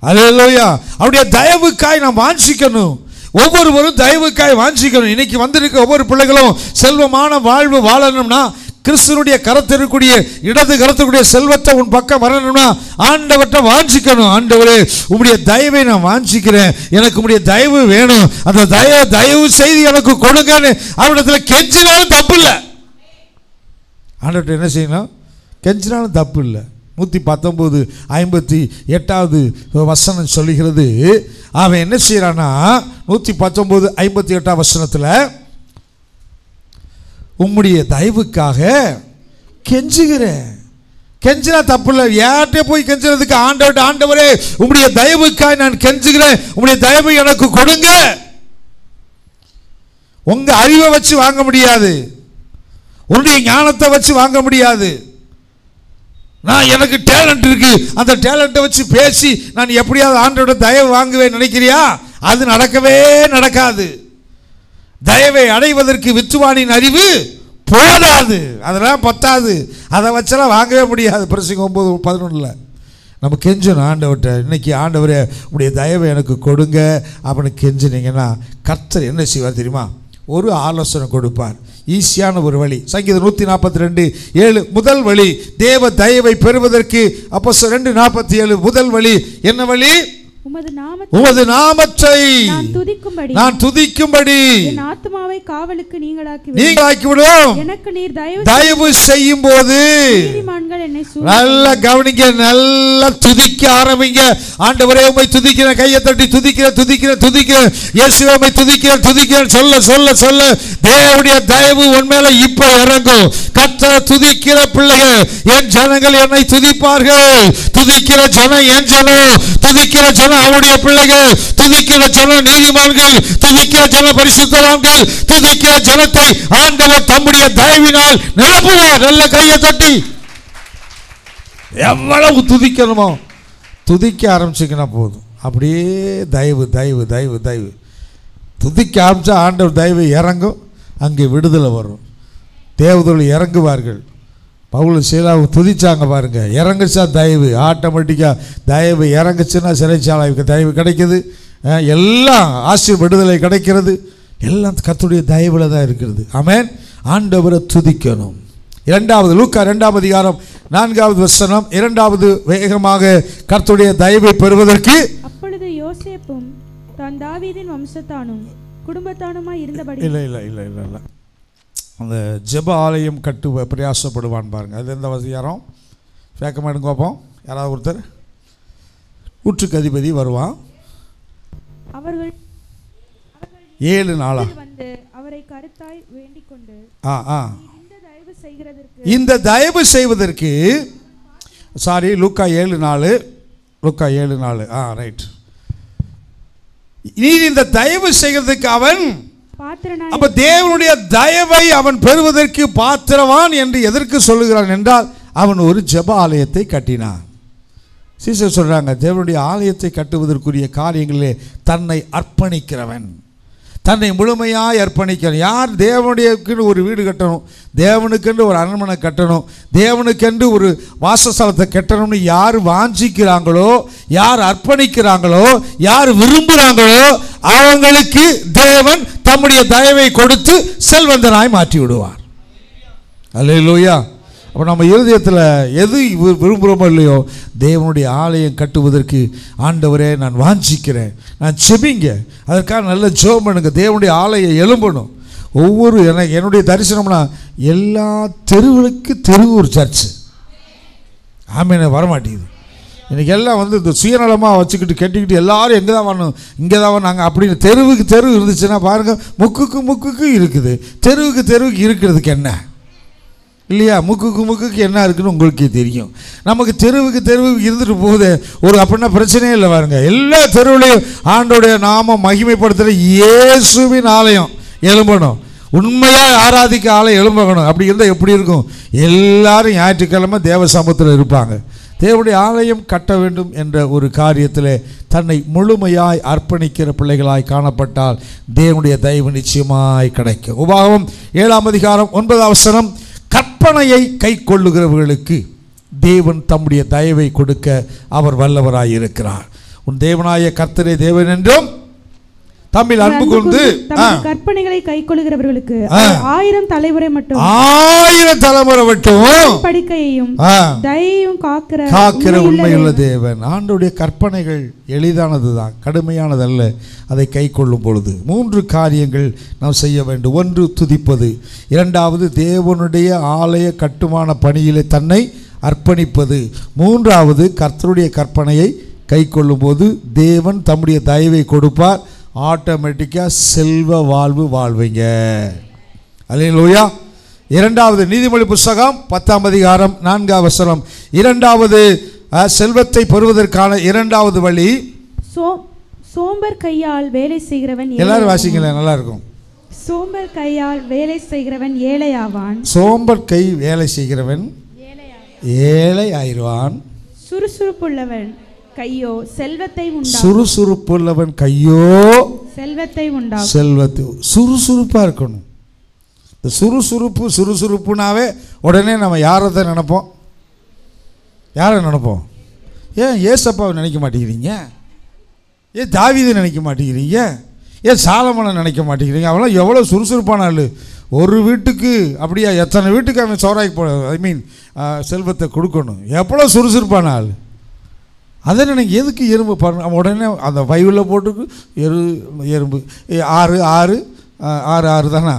Speaker 1: அல்லேலூயா. அவருடைய தயவுக்காய் நாம் வாஞ்சிக்கணும். ஒவ்வொருவரும் தயவுக்காய் வாஞ்சிக்கணும். இன்னைக்கு வந்திருக்க ஒவ்வொரு பிள்ளைகளும் செல்வமான வாழ்வு வாழணும்னா, கிறிஸ்துவனுடைய கரத்திற்குரிய இடது கரத்திற்குரிய செல்வத்தை உன் பக்கம் வரணும்னா ஆண்டவர்கிட்ட வாஞ்சிக்கணும். ஆண்டவரே உம்முடைய தயவை நான் வாஞ்சிக்கிறேன், எனக்கு உம்முடைய தயவு வேணும், அந்த தயவு செய்து எனக்கு கொடுங்கன்னு அவரிடத்தில் கெஞ்சினாலும் தப்பு இல்லை. ஆண்டவர்கிட்ட என்ன செய்யணும்? கெஞ்சினாலும் தப்பு இல்லை. 119:58 சொல்லுகிறது, அவன் என்ன செய்யறான்னா 119:58 உம்முடைய தயவுக்காக கெஞ்சுகிறேன். கெஞ்சினா தப்பு இல்லை. யார்கிட்ட போய் கெஞ்சுறதுக்கு? ஆண்டவரே உம்முடைய தயவுக்காக நான் கெஞ்சுகிறேன், உம்முடைய தயவு எனக்கு கொடுங்க. உங்க அறிவை வச்சு வாங்க முடியாது, உன்னுடைய ஞானத்தை வச்சு வாங்க முடியாது. நான் எனக்கு டேலண்ட் இருக்கு, அந்த டேலண்ட்டை வச்சு பேசி நான் எப்படியாவது ஆண்டவரோட தயவு வாங்குவேன் நினைக்கிறியா? அது நடக்கவே நடக்காது. தயவை அடைவதற்கு வித்துவானின் அறிவு போதாது, அதெல்லாம் பத்தாது, அதை வச்செல்லாம் வாங்கவே முடியாது. பிரசங்கம் 9:11 நம்ம கெஞ்சணும் ஆண்டவர்கிட்ட. இன்னைக்கு ஆண்டவரே உடைய தயவை எனக்கு கொடுங்க அப்படின்னு கெஞ்சினீங்கன்னா கர்த்தர் என்ன செய்வார் தெரியுமா? ஒரு ஆலோசனை கொடுப்பார், ஈஸியான ஒரு வழி. சங்கீதம் 142:7 முதல் வழி தேவ தயவை பெறுவதற்கு. அப்போஸ்தலர் 2:47 முதல் வழி என்ன வழி? உமது நாமத்தை நான் துதிக்கும்படி
Speaker 2: என் ஆத்துமாவை காவலுக்கு நீங்களாக்கி
Speaker 1: விடும்.
Speaker 2: எனக்கு நீர்
Speaker 1: தயவு செய்யும் போது நல்லா கவனிங்க, நல்லா துதிக்க ஆரம்பிங்க. ஆண்டவரே உம்மை துதிக்கிறேன், கையை தட்டி துதிக்கிறேன், இயேசுவே உம்மை துதிக்கிறேன் சொல்ல சொல்ல சொல்ல தேவனுடைய தயவு உன் மேல இப்ப இறங்கும். கர்த்தரை துதிக்கிற பிள்ளைகள், என் ஜனங்கள் என்னை துதிப்பார்கள். துதிக்கிற ஜனம் என் ஜனம், துதிக்கிற ஜனம் அவருடைய பிள்ளைகள், துதிக்கிற ஜனம் நீதிமான்கள், துதிக்கிற ஜனம் பரிசுத்தவான்கள், துதிக்கிற ஜனத்தை ஆண்டவர் தம்முடைய தயவினால் நிரப்புவார். நல்ல கையை தட்டி எவ்வளவு துதிக்கணுமோ துதிக்க ஆரம்பிச்சிங்கன்னா போதும். அப்படியே தயவு தயவு தயவு தயவு துதிக்க ஆரம்பித்தா ஆண்டவர் தயவு இறங்கும், அங்கே விடுதலை வரும், தேவதூர்கள் இறங்குவார்கள். பவுல் சீலாவை துதிச்சாங்க பாருங்க, இறங்குச்சா தயவு ஆட்டோமேட்டிக்காக தயவு இறங்குச்சுன்னா சிறைச்சாலைக்கு தயவு கிடைக்குது, எல்லாம் விடுதலை கிடைக்கிறது, எல்லாம் கர்த்தருடைய தயவுல தான் இருக்கிறது. ஆமென். ஆண்டவரை துதிக்கணும். இரண்டாவது லூக்கா 2:4 இரண்டாவது வேகமாக கர்த்தருடைய தயவை பெறுவதற்கு.
Speaker 2: அப்பொழுது யோசேப்பும் தான் தாவீதின் வம்சத்தானும் குடும்பத்தானுமாய் இருந்தபடி
Speaker 1: இல்லை அந்த ஜெப ஆலயம் கட்டுவ பிரயாசப்படுவான் பாருங்க. அது எந்த அதிகாரம்? வேகமாக எடுங்க பார்ப்போம். யாராவது ஒருத்தர் ஊற்றுக்கு அதிபதி வருவான். அவர்கள் 7 நாளா
Speaker 2: வந்து அவரை கருத்தாய் வேண்டிக் கொண்டு
Speaker 1: இந்த தயவு செய்வதற்கு சாரி லூக்கா 7:4 ரைட். நீ இந்த தயவு செய்கிறதுக்கு அவன் அப்ப தேவனுடைய தயவை அவன் பெறுவதற்கு பாத்திரவான் என்று எதற்கு சொல்லுகிறான் என்றால் அவன் ஒரு ஜெப ஆலயத்தை கட்டினான். சீசர் சொல்கிறாங்க, தேவனுடைய ஆலயத்தை கட்டுவதற்குரிய காரியங்களிலே தன்னை அர்ப்பணிக்கிறவன், தன்னை முழுமையாக அர்ப்பணிக்கிறவன். யார் தேவனுடையக்குன்னு ஒரு வீடு கட்டணும், தேவனுக்கென்று ஒரு அரண்மனை கட்டணும், தேவனுக்கென்று ஒரு வாசஸ்தலத்தை கட்டணும்னு யார் வாஞ்சிக்கிறாங்களோ, யார் அர்ப்பணிக்கிறாங்களோ, யார் விரும்புகிறாங்களோ அவங்களுக்கு தேவன் தம்முடைய தயவை கொடுத்து செல்வந்தனாய் மாற்றி விடுவார். அல்லேலூயா. அப்போ நம்ம இருதயத்தில் எது விரும்புகிறோமோ இல்லையோ, தேவனுடைய ஆலயம் கட்டுவதற்கு ஆண்டவரே நான் வாஞ்சிக்கிறேன், நான் செபிங்க, அதற்காக நல்ல ஜெபம் பண்ணுங்க, தேவனுடைய ஆலயம் எழும்பணும். ஒவ்வொரு என்னுடைய தரிசனம்னா எல்லா தெருவுக்கு தெரு ஒரு சர்ச்சு. ஆமீன். வரமாட்டேங்குது இன்றைக்கி. எல்லாம் வந்து இந்த சுயநலமாக வச்சுக்கிட்டு கட்டிக்கிட்டு எல்லாரும் எங்கே தான் வரணும், இங்கே தான் வரணும் அப்படின்னு தெருவுக்கு தெரு இருந்துச்சுன்னா பாருங்கள், முக்குக்கு இருக்குது, தெருவுக்கு இருக்கிறதுக்கு என்ன இல்லையா? முக்குக்கு என்ன இருக்குன்னு உங்களுக்கே தெரியும். நமக்கு தெருவுக்கு இருந்துட்டு போகுது ஒரு அப்படின்னா பிரச்சனையே இல்லை. பாருங்க, எல்லா தெருவுலையும் ஆண்டோடைய நாம மகிமைப்படுத்துகிற இயேசுவின் ஆலயம் எழும்பணும், உண்மையாக ஆராதிக்க ஆலயம் எழும்பணும். அப்படி இருந்தால் எப்படி இருக்கும்? எல்லாரும் ஞாயிற்றுக்கிழமை தேவ சமூகத்தில் இருப்பாங்க. தேவனுடைய ஆலயம் கட்ட வேண்டும் என்ற ஒரு காரியத்தில் தன்னை முழுமையாய் அர்ப்பணிக்கிற பிள்ளைகளாய் காணப்பட்டால் தேவனுடைய தயவு நிச்சயமாய் கிடைக்கும். உபாகமம் 7:9 கற்பனையை கை கொள்ளுகிறவர்களுக்கு தேவன் தம்முடைய தயவை கொடுக்க அவர் வல்லவராய் இருக்கிறார். உன் தேவனாய கர்த்தரே தேவன் என்றும் தம்மில் அன்பு கூர்ந்து
Speaker 2: கற்பனைகளை கை கொள்ளுகிறவர்களுக்கு 1000 தலைமுறை மட்டும் படிக்கையையும் தயையும் காக்கிற
Speaker 1: உண்மையுள்ள தேவன். ஆண்டவருடைய கற்பனைகள் எளிதானதுதான், கடுமையானதல்ல. அதை கை கொள்ளும் பொழுது 3 காரியங்கள் நாம் செய்ய வேண்டும். 1, துதிப்பது. 2வது, தேவனுடைய ஆலய கட்டுமான பணியிலே தன்னை அர்ப்பணிப்பது. 3வது, கர்த்தருடைய கற்பனையை கை கொள்ளும் போது தேவன் தம்முடைய தயவை கொடுப்பார். ஆட்டோமேட்டிக்காக செல்வ வாழ்வு வாழ்வீங்க. அல்லேலூயா. 2வது நீதிமொழி புஸ்தகம் 10:4 2வது செல்வத்தை பெறுவதற்கான 2வது வழி,
Speaker 2: சோம்பர் கையால் வேலை செய்கிறவன்.
Speaker 1: எல்லாரும் வாசிங்களேன், நல்லா இருக்கும்.
Speaker 2: சோம்பர் கையால் வேலை செய்கிறவன் ஏழையாவான்.
Speaker 1: சோம்பர் கை வேலை செய்கிறவன் ஏழை ஆயிடுவான்.
Speaker 2: சுறுசுறுப்புள்ளவன் கையோ செல்வத்தை உண்டாக்கும்.
Speaker 1: சுறுசுறுப்புள்ளவன் கையோ
Speaker 2: செல்வத்தை உண்டாக்கும்.
Speaker 1: செல்வத்தை சுறுசுறுப்பாக இருக்கணும். இந்த சுறுசுறுப்புனாவே உடனே நம்ம யாரை தான் நினைப்போம்? யாரை நினைப்போம்? ஏன் ஏசப்பாவை நினைக்க மாட்டேங்கிறீங்க? ஏன் தாவீதை நினைக்க மாட்டேங்கிறீங்க? ஏன் சாலமோனை நினைக்க மாட்டேங்கிறீங்க? அவெல்லாம் எவ்வளோ சுறுசுறுப்பான ஆள். ஒரு வீட்டுக்கு அப்படியா எத்தனை வீட்டுக்கு அவன் சோறாக்கி போ செல்வத்தை கொடுக்கணும். எவ்வளோ சுறுசுறுப்பான ஆள். அதை நினைக்க எதுக்கு எறும்பு பாருங்க, உடனே அந்த பைபிளில் போட்டுக்கு எறும்பு 6 தானா?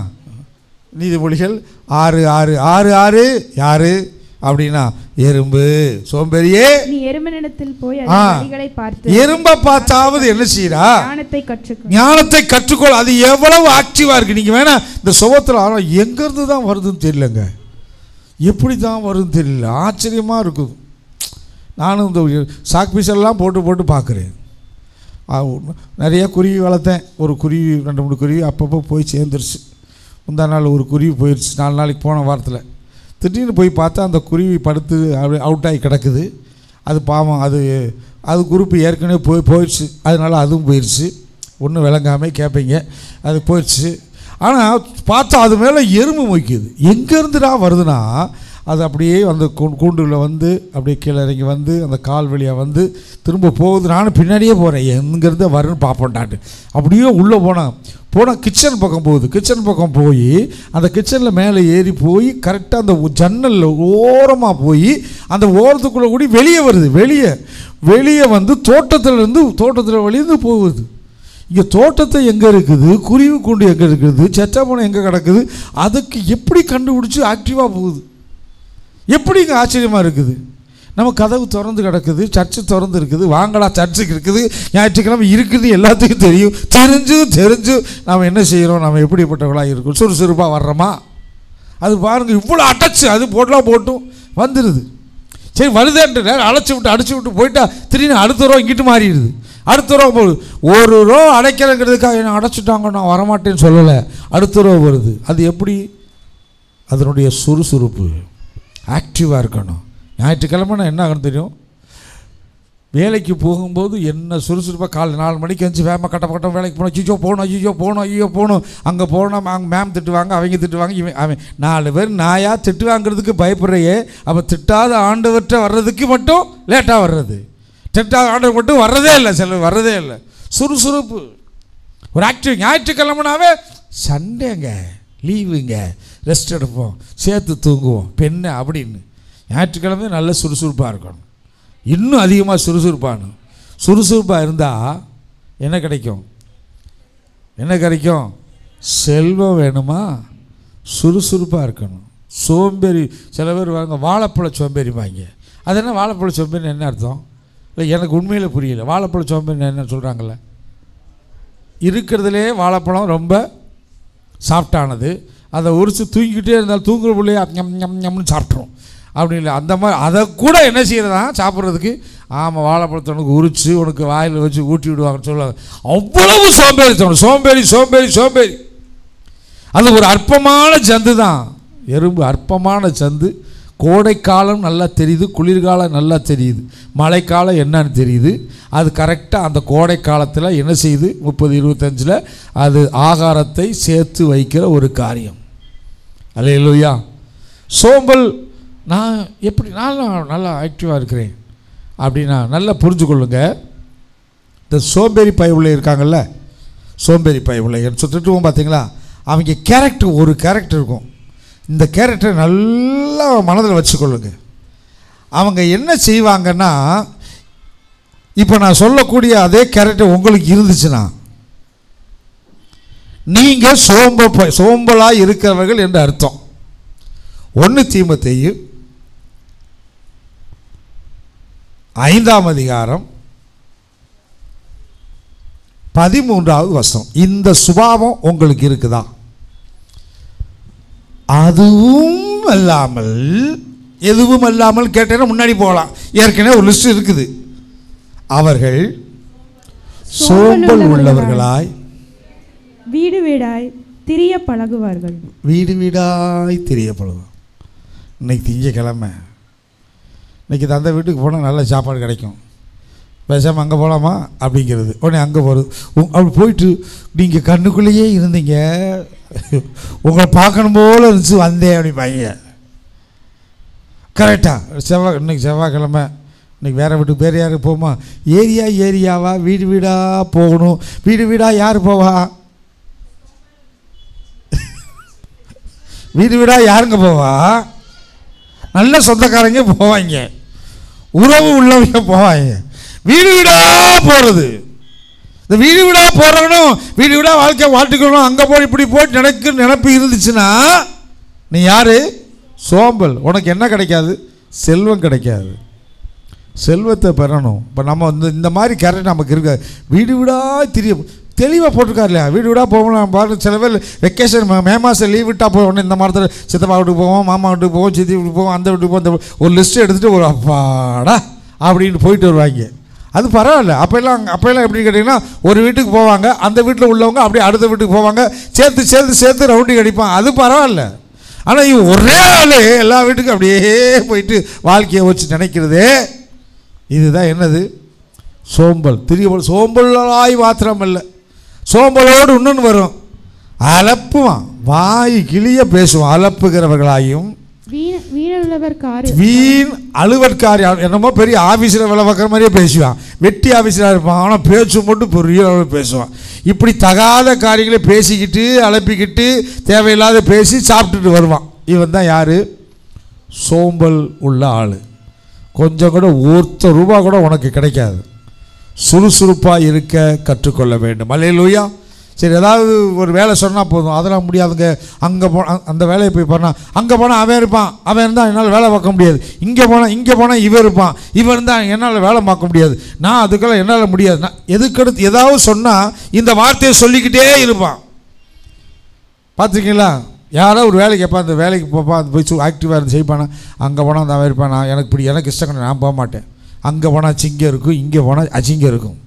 Speaker 1: நீதிமொழிகள் 6 யாரு அப்படின்னா எறும்பு. சோம்பேறியே,
Speaker 2: நீ எறும்பினிடத்தில் போய் வழிகளை பார்த்து
Speaker 1: எறும்பை பார்த்தாவது என்ன செய்யறா? ஞானத்தை கற்றுக்கொள். அது எவ்வளவு ஆக்டிவா இருக்கு. நீங்க வேணா இந்த சுபத்தில் எங்கிருந்து தான் வருதுன்னு தெரியலங்க, எப்படி தான் வருதுன்னு தெரியல, ஆச்சரியமா இருக்குது. நானும் இந்த சாக் பீஸெல்லாம் போட்டு பார்க்குறேன். நிறைய குருவி வளர்த்தேன். ஒரு குருவி 2-3 குருவி அப்பப்போ போய் சேர்ந்துருச்சு. முந்தா நாள் ஒரு குருவி போயிடுச்சு. 4 நாளைக்கு போன வாரத்தில் திடீர்னு போய் பார்த்தா அந்த குருவி படுத்து அவுட் ஆகி கிடக்குது. அது பாவம், அது குரூப்பு ஏற்கனவே போயிடுச்சு. அதனால் அதுவும் போயிடுச்சு. ஒன்றும் விளங்காமல் கேட்பீங்க, அது போயிடுச்சு. ஆனால் பார்த்தா அது மேலே எறும்பு மொய்க்குது. எங்கேருந்துடா வருதுன்னா அது அப்படியே அந்த கூண்டுல வந்து அப்படியே கீழே இறங்கி வந்து அந்த கால் வழியாக வந்து திரும்ப போகுது. நானும் பின்னாடியே போகிறேன், எங்கேருந்து வருன்னு பார்ப்போண்டாட்டு. அப்படியே உள்ளே போனால் கிச்சன் பக்கம் போகுது. கிச்சன் பக்கம் போய் அந்த கிச்சனில் மேலே ஏறி போய் கரெக்டாக அந்த ஜன்னலில் ஓரமாக போய் அந்த ஓரத்துக்குள்ளே கூடி வெளியே வருது. வெளியே வந்து தோட்டத்தில் வழிந்து போகுது. இங்கே தோட்டத்தை எங்கே இருக்குது, குருவி கூண்டு எங்கே இருக்குது, செச்சப்பணம் எங்கே கிடக்குது, அதுக்கு எப்படி கண்டுபிடிச்சி ஆக்டிவாக போகுது. எப்படிங்க ஆச்சரியமாக இருக்குது. நம்ம கதவு திறந்து கிடக்குது, சர்ச்சு திறந்து இருக்குது, வாங்கடா சர்ச்சுக்கு இருக்குது, ஞாயிற்றுக்கிழமை இருக்குது, எல்லாத்துக்கும் தெரியும். தெரிஞ்சு நாம் என்ன செய்கிறோம், நம்ம எப்படிப்பட்டவர்களாக இருக்கும், சுறுசுறுப்பாக வர்றோமா? அது பாருங்கள், இவ்வளோ அடைச்சி அது போட்டும் வந்துடுது. சரி வருதுன்ற நேரம் அடிச்சு விட்டு போயிட்டா திடீர்னு அடுத்த ரோ இங்கிட்டு மாறிடுது. அடுத்த ரோ போகுது. ஒரு ரோ அடைக்கிறங்கிறதுக்காக என்ன அடைச்சிட்டாங்க, நான் வரமாட்டேன்னு சொல்லலை, அடுத்த ரோ வருது. அது எப்படி? அதனுடைய சுறுசுறுப்பு. ஆக்டிவாக இருக்கணும். ஞாயிற்றுக்கிழமை நான் என்ன ஆகணும் தெரியும், வேலைக்கு போகும்போது என்ன சுறுசுறுப்பாக காலை 4 மணிக்கு வந்து வேமா கட்ட வேலைக்கு போகணும், ஐயோ போகணும் அங்கே போகணும், அங்கே மேம் திட்டுவாங்க, அவங்க திட்டுவாங்க, அவன் 4 பேர் நாயாக திட்டு வாங்கிறதுக்கு பயப்படுறையே. அப்போ திட்டாத ஆண்டவர்கிட்ட வர்றதுக்கு மட்டும் லேட்டாக வர்றது, திட்டாத ஆண்டவர் மட்டும் வர்றதே இல்லை, வர்றதே இல்லை. சுறுசுறுப்பு ஒரு ஆக்டிவ். ஞாயிற்றுக்கிழமைனாவே சண்டேங்க, லீவுங்க, ரெஸ்ட் எடுப்போம், சேர்த்து தூங்குவோம், பெண்ணு அப்படின்னு. ஞாயிற்றுக்கிழமை நல்ல சுறுசுறுப்பாக இருக்கணும், இன்னும் அதிகமாக சுறுசுறுப்பாக இருந்தால் என்ன கிடைக்கும்? செல்வம் வேணுமா? சுறுசுறுப்பாக இருக்கணும். சோம்பேறி சில பேர் வாங்க வாழைப்பழ சோம்பேறிப்பாங்க. அது என்ன வாழைப்பழ சோம்பேறி என்ன அர்த்தம்? இல்லை எனக்கு உண்மையில் புரியல. வாழைப்பழ சோம்பேறி என்ன சொல்கிறாங்களே, இருக்கிறதுலே வாழைப்பழம் ரொம்ப சாஃப்டானது, அதை உரித்து தூங்கிக்கிட்டே இருந்தாலும் தூங்குற பிள்ளையே ஞம்னு சாப்பிட்றோம் அப்படி இல்லை. அந்த மாதிரி அதை கூட என்ன செய்கிறதா சாப்பிட்றதுக்கு, ஆமாம் வாழைப்பழத்தை உனக்கு உரித்து உனக்கு வாயில் வச்சு ஊட்டி விடுவாங்கன்னு சொல்லுவாங்க. அவ்வளவு சோம்பேறி. அது ஒரு அற்பமான ஜந்து தான், எறும்பு அற்பமான ஜந்து. கோடைக்காலம் நல்லா தெரியுது, குளிர்காலம் நல்லா தெரியுது, மழைக்காலம் என்னன்னு தெரியுது. அது கரெக்டாக அந்த கோடை காலத்தில் என்ன செய்யுது, 30-25 அது ஆகாரத்தை சேர்த்து வைக்கிற ஒரு காரியம். அல்லேலூயா. சோம்பல் நான் எப்படி நல்லா ஆக்டிவாக இருக்கிறேன் அப்படின்னா நல்லா புரிஞ்சு கொள்ளுங்க. இந்த சோம்பேறி பயவுள்ள இருக்காங்கல்ல, சோம்பேறி பயவுள்ள திட்டுவோம் பார்த்தீங்களா, அவங்க கேரக்டர் ஒரு கேரக்டர் இருக்கும். இந்த கேரக்டரை நல்லா மனதில் வச்சுக்கொள்ளுங்க. அவங்க என்ன செய்வாங்கன்னா, இப்போ நான் சொல்லக்கூடிய அதே கேரக்டர் உங்களுக்கு இருந்துச்சுன்னா நீங்கள் சோம்பலாக இருக்கிறவர்கள் என்று அர்த்தம். 1 தீமோத்தேயு 5ஆம் அதிகாரம் 13வது வசனம். இந்த சுபாவம் உங்களுக்கு இருக்குதா? அதுவும் அல்லாமல் எதுவும் அல்லாமல் கேட்டேன்னா முன்னாடி போகலாம், ஏற்கனவே ஒரு லிஸ்ட் இருக்குது. அவர்கள் சோம்பல் உள்ளவர்களாய்
Speaker 2: வீடு வீடாய் திரிய பழகுவார்கள்.
Speaker 1: இன்னைக்கு திங்கக்கிழமை, இன்னைக்கு தந்தை வீட்டுக்கு போனால் நல்ல சாப்பாடு கிடைக்கும், பேசாமல் அங்கே போகலாமா அப்படிங்கிறது. உடனே அங்கே போகிறது. அப்படி போயிட்டு நீங்கள் கண்ணுக்குள்ளேயே இருந்தீங்க, உங்களை பார்க்கணும் போல் இருந்துச்சு, வந்தேன் அப்படிம்பாங்க. கரெக்டாக இன்னைக்கு செவ்வாய்க்கிழமை, இன்றைக்கி வேறு வீட்டுக்கு வேறு யாருக்கு போமா, ஏரியாவா வீடு வீடாக போகணும். வீடு வீடாக யார் போவா? வீடு வீடாக யாருங்க போவா? நல்ல சொந்தக்காரங்க போவாங்க, உறவு உள்ளவங்க போவாங்க. வீடு வீடாக போகிறது, இந்த வீடு வீடாக போகிறவனும் வீடு வீடாக வாழ்க்கை வாழ்த்துக்கணும், அங்கே போய் இப்படி போய் நினைப்பு இருந்துச்சுன்னா நீ யார்? சோம்பல். உனக்கு என்ன கிடைக்காது? செல்வம் கிடைக்காது. செல்வத்தை பெறணும். இப்போ நம்ம இந்த மாதிரி கேரக்டர் நமக்கு இருக்க. வீடு வீடாக தெளிவாக போட்டிருக்காரு இல்லையா, வீடு வீடாக போகணும். பாருங்க, சில பேர் வெக்கேஷன் மே மாதம் லீவ் விட்டால் போய் உடனே இந்த மாதிரி சித்தப்பா வீட்டுக்கு போவோம், மாமா வீட்டுக்கு போவோம், சித்தி வீட்டுக்கு போவோம், அந்த வீட்டுக்கு போவோம், ஒரு லிஸ்ட்டு எடுத்துகிட்டு ஒரு அப்பாடா அப்படின்னு போயிட்டு வருவாங்க. அது பரவாயில்ல. அப்போல்லாம் எப்படின்னு கேட்டிங்கன்னா, ஒரு வீட்டுக்கு போவாங்க, அந்த வீட்டில் உள்ளவங்க அப்படியே அடுத்த வீட்டுக்கு போவாங்க, சேர்த்து ரவுண்டிங் அடிப்பான், அது பரவாயில்ல. ஆனால் இவன் ஒரே ஆள் எல்லா வீட்டுக்கும் அப்படியே போயிட்டு வாழ்க்கையை வச்சு நினைக்கிறதே, இதுதான் என்னது? சோம்பல். சோம்பலாய் மாத்திரம் இல்லை, சோம்பலோடு இன்னொன்று வரும், அலப்புவான், வாய் கிளிய பேசுவான். அலப்புகிறவர்களாயும் வீண் அலுவற்காரி, என்னமோ பெரிய ஆஃபீஸில் வேலை பார்க்குற மாதிரியே பேசுவான், வெட்டி ஆஃபீஸராக இருப்பான், ஆனால் பேச்சு மட்டும் பெரிய பேசுவான். இப்படி தகாத காரியங்களை பேசிக்கிட்டு அலப்பிக்கிட்டு தேவையில்லாத பேசி சாப்பிட்டுட்டு வருவான். இவன் தான் யார்? சோம்பல் உள்ள ஆள். கொஞ்சம் கூட ₹1 கூட உனக்கு கிடைக்காது. சுறுசுறுப்பாக இருக்க கற்றுக்கொள்ள வேண்டும். அல்லேலூயா. சரி, ஏதாவது ஒரு வேலை சொன்னால் போதும், அதெல்லாம் முடியாதுங்க, அங்கே அந்த வேலையை போய் பண்ணால், அங்கே போனால் அவன் இருப்பான், அவன் இருந்தால் என்னால் வேலை பார்க்க முடியாது, இங்கே போனால் இவன் இருப்பான், இவன் இருந்தால் என்னால் வேலை பார்க்க முடியாது, நான் அதுக்கெல்லாம் என்னால் முடியாது. நான் எதுக்கடுத்து ஏதாவது சொன்னால் இந்த வார்த்தையை சொல்லிக்கிட்டே இருப்பான். பார்த்துருக்கீங்களா? யாரோ ஒரு வேலைக்கு கேட்பான், அந்த வேலைக்கு போப்பான், அந்த போய் ஆக்டிவாக இருந்து செய்ப்பானா, அங்கே போனால் அந்த அவன் இருப்பான், எனக்கு இஷ்டம் கிடையாது, நான் போக மாட்டேன், அங்கே போனால் சிங்கம் இருக்கும், இங்கே போனால் அசிங்கம் இருக்கும்.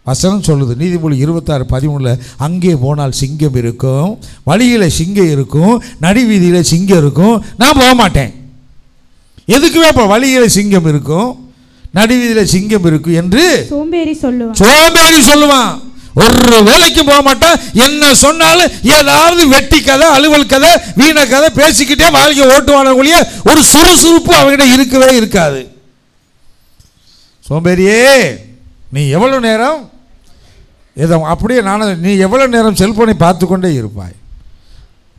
Speaker 1: வசனம் சொல்லுது, நீதிமொழி 26:13, அங்கே போனால் சிங்கம் இருக்கும், வழியில் சிங்கம் இருக்கும், நடி வீதியில் சிங்கம் இருக்கும், நான் போக மாட்டேன். எதுக்குமே இப்போ வழியில் சிங்கம் இருக்கும், நடுவீதியில் சிங்கம் இருக்கும் என்று
Speaker 2: சோம்பேறி
Speaker 1: சொல்லுவான். ஒரு வேலைக்கு போக மாட்டான். என்ன சொன்னாலும் ஏதாவது வெட்டி கதை, அலுவல் கதை, வீண கதை பேசிக்கிட்டே வாழ்க்கை ஓட்டுவான ஒழிய ஒரு சுறுசுறுப்பு அவங்கிட்ட இருக்கவே இருக்காது. சோம்பேறியே, நீ எவ்வளோ நேரம் அப்படியே நீ எவ்வளோ நேரம் செல்போனை பார்த்து கொண்டே இருப்பாய்.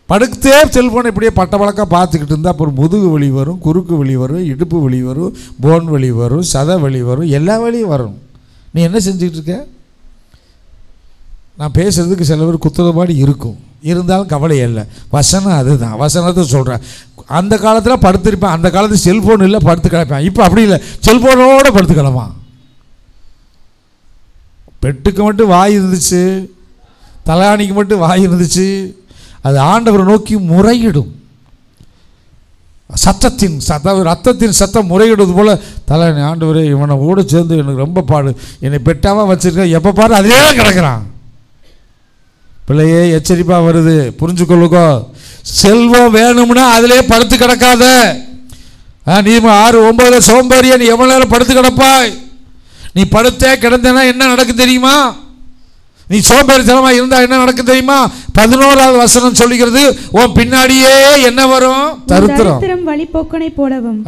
Speaker 1: படுத்தே செல்போனை இப்படியே பட்ட வழக்கம் பார்த்துக்கிட்டு இருந்தால் அப்புறம் முதுகு வலி வரும், குறுக்கு வலி வரும், இடுப்பு வலி வரும், போன் வலி வரும், சத வலி வரும், எல்லா வலியும் வரும். நீ என்ன செஞ்சுக்கிட்டு இருக்க? நான் பேசுகிறதுக்கு சில பேர் குத்துறபாடு இருக்கும், இருந்தாலும் கவலை இல்லை. வசனம் அதுதான், வசனத்தை சொல்கிறேன். அந்த காலத்தில் படுத்திருப்பேன், அந்த காலத்தில் செல்ஃபோன் இல்லை, படுத்து கிடப்பேன். இப்போ அப்படி இல்லை, செல்ஃபோனோடு படுத்து கிடப்பான். பெட்டுக்கு மட்டும் வாய் இருந்துச்சு, தலானிக்கு மட்டும் வாய் இருந்துச்சு, அது ஆண்டவரை நோக்கி முறையிடும். ரத்தத்தின் சத்தம் முறையிடுவது போல தலானி, ஆண்டவரே இவனை கூட சேர்ந்து எனக்கு ரொம்ப பாடு, என்னை பெட்டாவாக வச்சுருக்கேன், எப்போ பாரு அதிலே கிடக்கிறான். பிள்ளையே எச்சரிப்பாக வருது, புரிஞ்சுக்கொள்ளுக்கோ. செல்வம் வேணும்னா அதிலே படுத்து கிடக்காத. நீ 6-9 சோம்பேறியா நீ எவ்வளோ நேரம் படுத்து கிடப்பாய்? நீ படுத்தே கிடந்தேன்னா என்ன நடக்கும் தெரியுமா? நீ சோம்பேறித்தனமாக இருந்தால் என்ன நடக்கும் தெரியுமா? 11வது வசனம் சொல்லுகிறது, உன் பின்னாடியே என்ன வரும்? தரித்திரம்
Speaker 2: வழிபோக்கனை போலவும்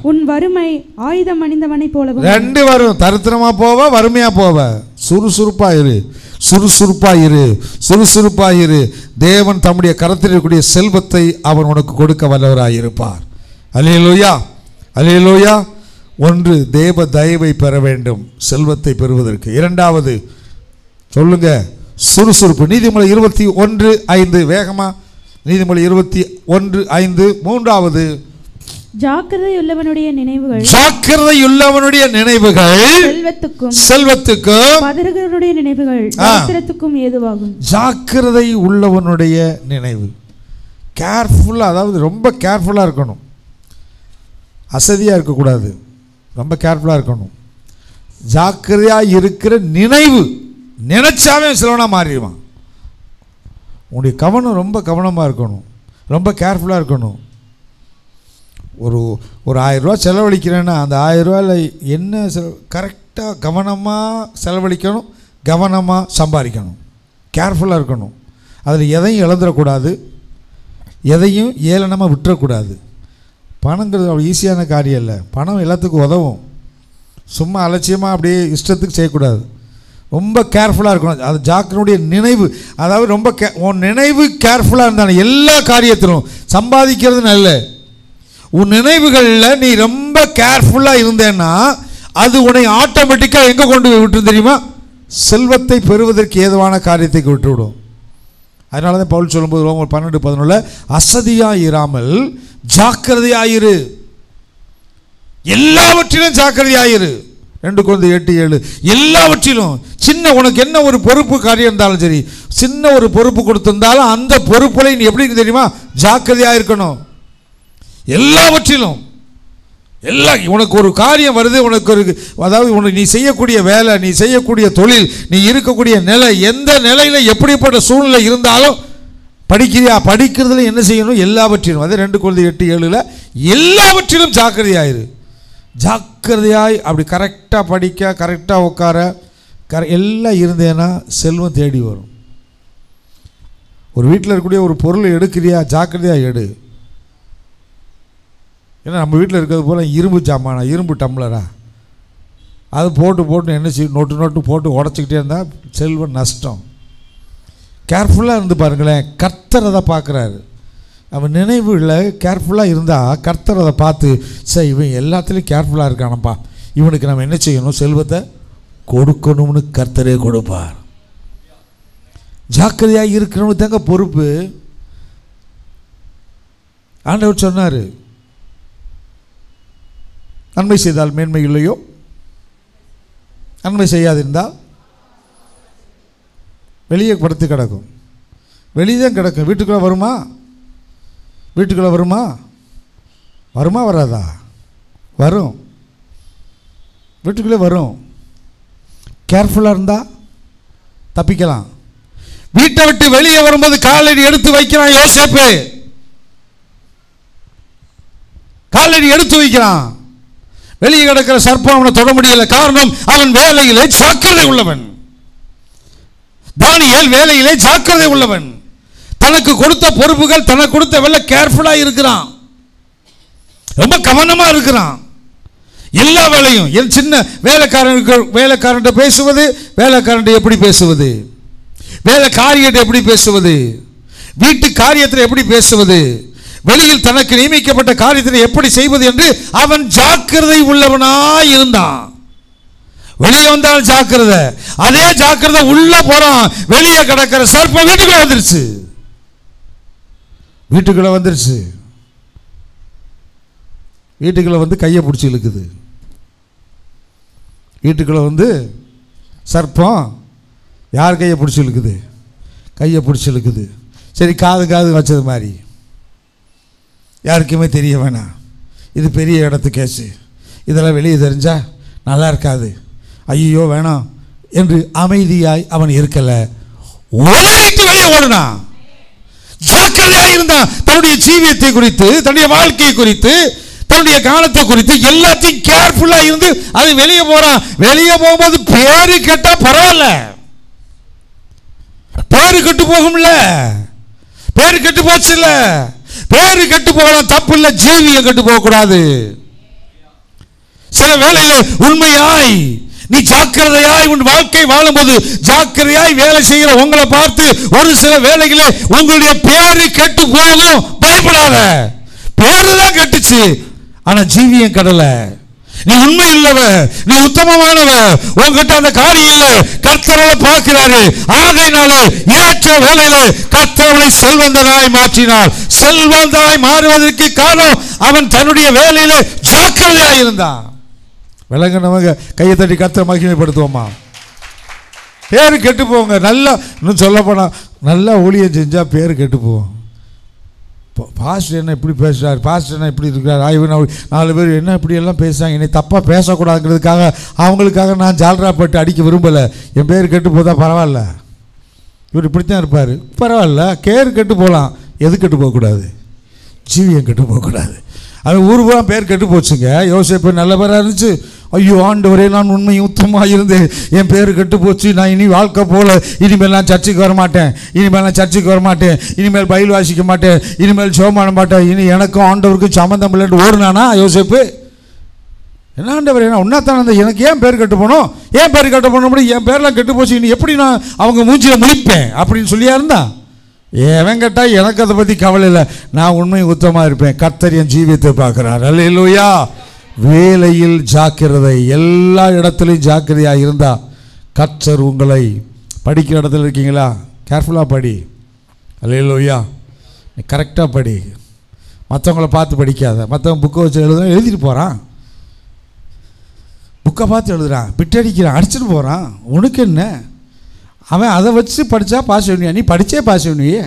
Speaker 2: உன் வறுமை ஆயுதம் அணிந்தவனை போலவும். 2
Speaker 1: வரும், தரித்திரமா போவ, வறுமையா போவ. சுறுசுறுப்பாயிரு. தேவன் தம்முடைய கரத்தில் இருக்கக்கூடிய செல்வத்தை அவன் உனக்கு கொடுக்க வல்லவராயிருப்பார். அல்லேலூயா, அல்லேலூயா. 1, தேவ தயவை பெற வேண்டும் செல்வத்தை பெறுவதற்கு. 2வது சொல்லுங்க, சுறுசுறுப்பு. நீதிமொழி 21:5, வேகமா. நீதிமொழி 21:5. 3வது,
Speaker 2: ஜாக்கிரதையுள்ளவனுடைய நினைவுகள்
Speaker 1: செல்வத்துக்கும்
Speaker 2: பதறுகிறவனுடைய நினைவுகள் தரித்திரத்துக்கும் ஏதுவாகும்.
Speaker 1: ஜாக்கிரதை உள்ளவனுடைய நினைவு, கேர்ஃபுல்லா, அதாவது ரொம்ப கேர்ஃபுல்லா இருக்கணும். அசதியா இருக்கக்கூடாது, ரொம்ப கேர்ஃபுல்லா இருக்கணும். ஜாக்கிரதையா இருக்கிற நினைவு, நினைச்சாவே சிலவனா மாறிடுவான். உன்னுடைய கவனம் ரொம்ப கவனமாக இருக்கணும், ரொம்ப கேர்ஃபுல்லாக இருக்கணும். ஒரு 1000 ரூபா செலவழிக்கிறேன்னா அந்த 1000 ரூபாயில் என்ன கரெக்டாக கவனமாக செலவழிக்கணும், கவனமாக சம்பாதிக்கணும், கேர்ஃபுல்லாக இருக்கணும். அதில் எதையும் இழந்துடக்கூடாது, எதையும் ஏளனமாக விட்டுறக்கூடாது. பணங்கிறது அவ்வளோ ஈஸியான காரியம் இல்லை. பணம் எல்லாத்துக்கும் உதவும், சும்மா அலட்சியமாக அப்படியே இஷ்டத்துக்கு செய்யக்கூடாது. ரொம்ப கேர்ஃபுல்லாக இருக்கணும். அது ஜாக்கிரனுடைய நினைவு, அதாவது ரொம்ப உன் நினைவு கேர்ஃபுல்லாக இருந்தானே எல்லா காரியத்திலும். சம்பாதிக்கிறது நல்ல, உன் நினைவுகளில் நீ ரொம்ப கேர்ஃபுல்லாக இருந்தேன்னா அது உன்னை ஆட்டோமேட்டிக்காக எங்கே கொண்டு போய் விட்டு தெரியுமா? செல்வத்தை பெறுவதற்கு ஏதுவான காரியத்தை விட்டுவிடும். அதனால தான் பவுல் சொல்லும்போது ரோமர் 12:11 அசதியாக இராமல் ஜாக்கிரதையாயிரு, எல்லாவற்றிலும் ஜாக்கிரதையாயிரு. 2 Corinthians 8:7. எல்லாவற்றிலும் சின்ன, உனக்கு என்ன ஒரு பொறுப்பு காரியம் இருந்தாலும் சரி, சின்ன ஒரு பொறுப்பு கொடுத்திருந்தாலும் அந்த பொறுப்புல நீ எப்படி தெரியுமா? ஜாக்கிரதையாக இருக்கணும். எல்லாவற்றிலும், உனக்கு ஒரு காரியம் வருது, உனக்கு ஒரு, அதாவது நீ செய்யக்கூடிய வேலை, நீ செய்யக்கூடிய தொழில், நீ இருக்கக்கூடிய நிலை, எந்த நிலையில் எப்படிப்பட்ட சூழ்நிலை இருந்தாலும் படிக்கிறியா, படிக்கிறதுல என்ன செய்யணும்? எல்லாவற்றிலும். அதே 2 Corinthians 8:7 எல்லாவற்றிலும் ஜாக்கிரதையாயிரு. ஜாக்கிரதையாய் அப்படி கரெக்டாக படிக்க, கரெக்டாக உட்கார, எல்லாம் இருந்தேன்னா செல்வம் தேடி வரும். ஒரு வீட்டில் இருக்கக்கூடிய ஒரு பொருளை எடுக்கிறியா, ஜாக்கிரதையாக எடு. ஏன்னா நம்ம வீட்டில் இருக்கிறது போல் இரும்பு சாமானா, இரும்பு டம்ளரா, அது போட்டு என்ன செய்யும், நோட்டு போட்டு உடச்சிக்கிட்டே இருந்தால் செல்வம் நஷ்டம். கேர்ஃபுல்லாக இருந்து பாருங்களேன், கர்த்தர் அதை பார்க்குறாரு. அவன் நினைவுகளில் கேர்ஃபுல்லாக இருந்தால் கர்த்தர் அதை பார்த்து, சரி இவன் எல்லாத்துலேயும் கேர்ஃபுல்லாக இருக்கானப்பா, இவனுக்கு நம்ம என்ன செய்யணும்? செல்வத்தை கொடுக்கணும்னு கர்த்தரே கொடுப்பார். ஜாக்கிரதையாக இருக்கிறவனுக்கு தாங்க பொறுப்பு. ஆண்டவர் சொன்னார், நன்மை செய்தால் மேன்மை இல்லையோ, நன்மை செய்யாதிருந்தால் வெளியே படுத்து கிடக்கும். வெளியே தான் கிடக்கும். வீட்டுக்குள்ளே வருமா? வீட்டுக்குள்ளே வருமா? வருமா வராதா? வரும், வீட்டுக்குள்ளே வரும். கேர்ஃபுல்லாக இருந்தால் தப்பிக்கலாம். வீட்டை விட்டு வெளியே வரும்போது காலடி எடுத்து வைக்கிறான் யோசேப்பு. காலடி எடுத்து வைக்கிறான். வெளியே கிடக்கிற சர்ப்பம் அவனை தொட முடியல. காரணம், அவன் வேலையிலே ஜாக்கிரதை உள்ளவன். தானியேல் வேலையிலே ஜாக்கிரதை உள்ளவன். தனக்கு கொடுத்த பொறுப்புகள், தனக்கு கொடுத்த வேலை கேர்ஃபுல்லா இருக்கிறான். ரொம்ப கவனமா இருக்கிறான். எல்லா வேலையும் என் சின்ன வேலைக்காரன் பேசுவது, வேலைக்காரன் எப்படி பேசுவது, வேலை காரியத்தை எப்படி பேசுவது, வீட்டு காரியத்தில் எப்படி பேசுவது, வெளியில் தனக்கு நியமிக்கப்பட்ட காரியத்தை எப்படி செய்வது என்று அவன் ஜாக்கிரதை உள்ளவனாய் இருந்தான். வெளியே வந்தால் ஜாக்கிரதை, அதே ஜாக்கிரதை உள்ள போறான். வெளியே கிடக்கிற சர்ப்பம் வீட்டுக்குள்ள வந்துருச்சு. வீட்டுக்குள்ள வந்து கையை பிடிச்சி இழுக்குது. வீட்டுக்குள்ள வந்து சர்ப்பம் யார் கையை பிடிச்சி இழுக்குது? கையை பிடிச்சி இழுக்குது. சரி, காது வச்சது மாதிரி யாருக்குமே தெரிய வேணாம். இது பெரிய இடத்து கேஸு, இதெல்லாம் வெளியே தெரிஞ்சா நல்லா இருக்காது, ஐயோ வேணாம் என்று அமைதியாய் அவன் இருக்கல. ஓடிட்டு வெளியே ஓடுனான். ஜாக்கிரதையாக இருந்தான். தன்னுடைய ஜீவியத்தை குறித்து, தன்னுடைய வாழ்க்கையை குறித்து, தன்னுடைய காலத்தை குறித்து எல்லாத்தையும் கேர்ஃபுல்லா இருந்து அது வெளியே போறான். வெளியே போகும்போது பேரு கேட்டா பரவாயில்ல, பேரு கெட்டு போகும்ல, பேரு கெட்டு போச்சு இல்ல, பேரு கெட்டு போகலாம், தப்பு இல்ல, ஜீவியம் கெட்டு போக கூடாது. சில வேளையில உண்மையாய் நீ ஜாக்கிரதையாய் உன் வாழ்க்கை வாழும்போது, ஜாக்கிரதையாய் வேலை செய்கிற உங்களை பார்த்து ஒரு சில வேளைகளே உங்களுடைய பேரு கெட்டு போகும். பயப்படாத, பேரு தான் கெட்டுச்சு, ஆனா ஜீவியம் கடல. நீ உண்மை இல்லவ, நீ உத்தமமானவ, உங்ககிட்ட அந்த காரியம் இல்ல, கர்த்தரை பார்க்கிறாரு. ஆகையினால ஏற்ற வேளையில கர்த்தரை செல்வந்தனாய் மாற்றினார். செல்வந்தனாய் மாறுவதற்கு காரணம் அவன் தன்னுடைய வேலையில ஜாக்கிரதையாய் இருந்தான். விளங்குனவங்க கையை தட்டி கர்த்தரை மகிமைப்படுத்துவோமா? பேரு கெட்டு போங்க. நல்லா இன்னும் சொல்ல போனா நல்லா ஊழியம் செஞ்சா பேரு கெட்டு போவோம். பாஸ்டர் என்ன இப்படி பேசுகிறார், பாஸ்டர் என்ன இப்படி இருக்கிறார், ஆய்வு 4 பேர் என்ன இப்படி எல்லாம் பேசுகிறாங்க, என்னை தப்பாக பேசக்கூடாதுங்கிறதுக்காக அவங்களுக்காக நான் ஜால்ராப்பட்டு அடிக்க விரும்பலை. என் பேர் கெட்டு போதா பரவாயில்ல, இவர் இப்படித்தான் இருப்பார் பரவாயில்ல. கேர் கெட்டு போகலாம், எது கெட்டு போகக்கூடாது? ஜீவியம் கெட்டு போகக்கூடாது. அது ஊருபுறம் பேர் கெட்டு போச்சுங்க. யோசேப்பு நல்ல பேராக இருந்துச்சு. ஐயோ ஆண்டவரே, நான் உண்மையும் உத்தமாக இருந்தேன், என் பேர் கெட்டு போச்சு, நான் இனி வாழ்க்கை போல, இனிமேல் நான் சர்ச்சுக்கு வரமாட்டேன், இனிமேல் பைபிள் வாசிக்க மாட்டேன், இனிமேல் ஜெபம் பண்ண மாட்டேன், இனி எனக்கும் ஆண்டவருக்கும் சம்மந்தம் இல்லைன்னு ஓடுனானா யோசேப்பு? என்ன ஆண்டவர், என்ன ஒன்னாத்தான எனக்கு ஏன் பேர் கெட்டு போனோம், ஏன் பேர் கெட்டு போன முடியும், என் பேர்லாம் கெட்டு போச்சு, இனி எப்படி நான் அவங்க மூஞ்சியில் முழிப்பேன் அப்படின்னு சொல்லியா இருந்தா? ஏவன் கேட்டா எனக்கு அதை பற்றி கவலை இல்லை, நான் உண்மை உத்தமாக இருப்பேன், கர்த்தர் என் ஜீவியத்தை பார்க்குறார். அல்லேலூயா. வேலையில் ஜாக்கிரதை, எல்லா இடத்துலையும் ஜாக்கிரதையாக இருந்தா கர்த்தர் உங்களை, படிக்கிற இடத்துல இருக்கீங்களா, கேர்ஃபுல்லாக படி. அல்லேலூயா. நீ கரெக்டாக படி, மற்றவங்கள பார்த்து படிக்காத. மற்றவங்க புக்கை வச்சு எழுதிட்டு போகிறான், புக்கை பார்த்து எழுதுறான், பிட்டடிக்கிறான், அடிச்சுட்டு போகிறான், உனக்கு என்ன? அவன் அதை வச்சு படித்தா பாஸ் பண்ணுவியா? நீ படித்தே பாஸ் பண்ணுவியே,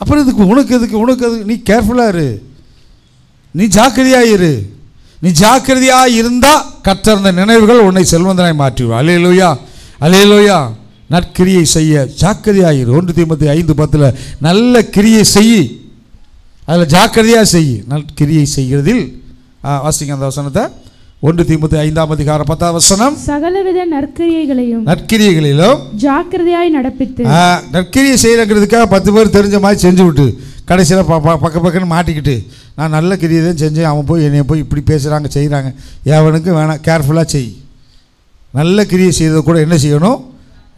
Speaker 1: அப்புறம் இதுக்கு உனக்கு எதுக்கு? நீ கேர்ஃபுல்லாக இரு, நீ ஜாக்கிரதையாக இரு. நீ ஜாக்கிரதையாக இருந்தால் கர்த்தர் அந்த நினைவுகள் உன்னை செல்வந்தனாய் மாற்றுவார். அல்லேலூயா, அல்லேலூயா. நற்கிரியை செய்ய ஜாக்கிரதையாக இரு. 1 தீமோத்தேயு 5:10 நல்ல கிரியை செய், அதில் ஜாக்கிரதையாக செய். நற்கிரியை செய்கிறதில் வாசிங்க அந்த வசனத்தை. 1 தீமோத்தேயு 5:10
Speaker 2: சகலவித
Speaker 1: நற்கிரியைகளிலும்
Speaker 2: ஜாக்கிரதையாய் நடப்பித்து.
Speaker 1: நற்கிரியை செய்யறதுக்காக 10 பேர் தெரிஞ்ச மாதிரி செஞ்சு விட்டு கடைசியில் பக்கன்னு மாட்டிக்கிட்டு, நான் நல்ல கிரியை தான் செஞ்சேன், அவன் போய் என்னை போய் இப்படி பேசுகிறாங்க செய்கிறாங்க, எவனுக்கு வேணாம், கேர்ஃபுல்லாக செய். நல்ல கிரியை செய்தது கூட என்ன செய்யணும்?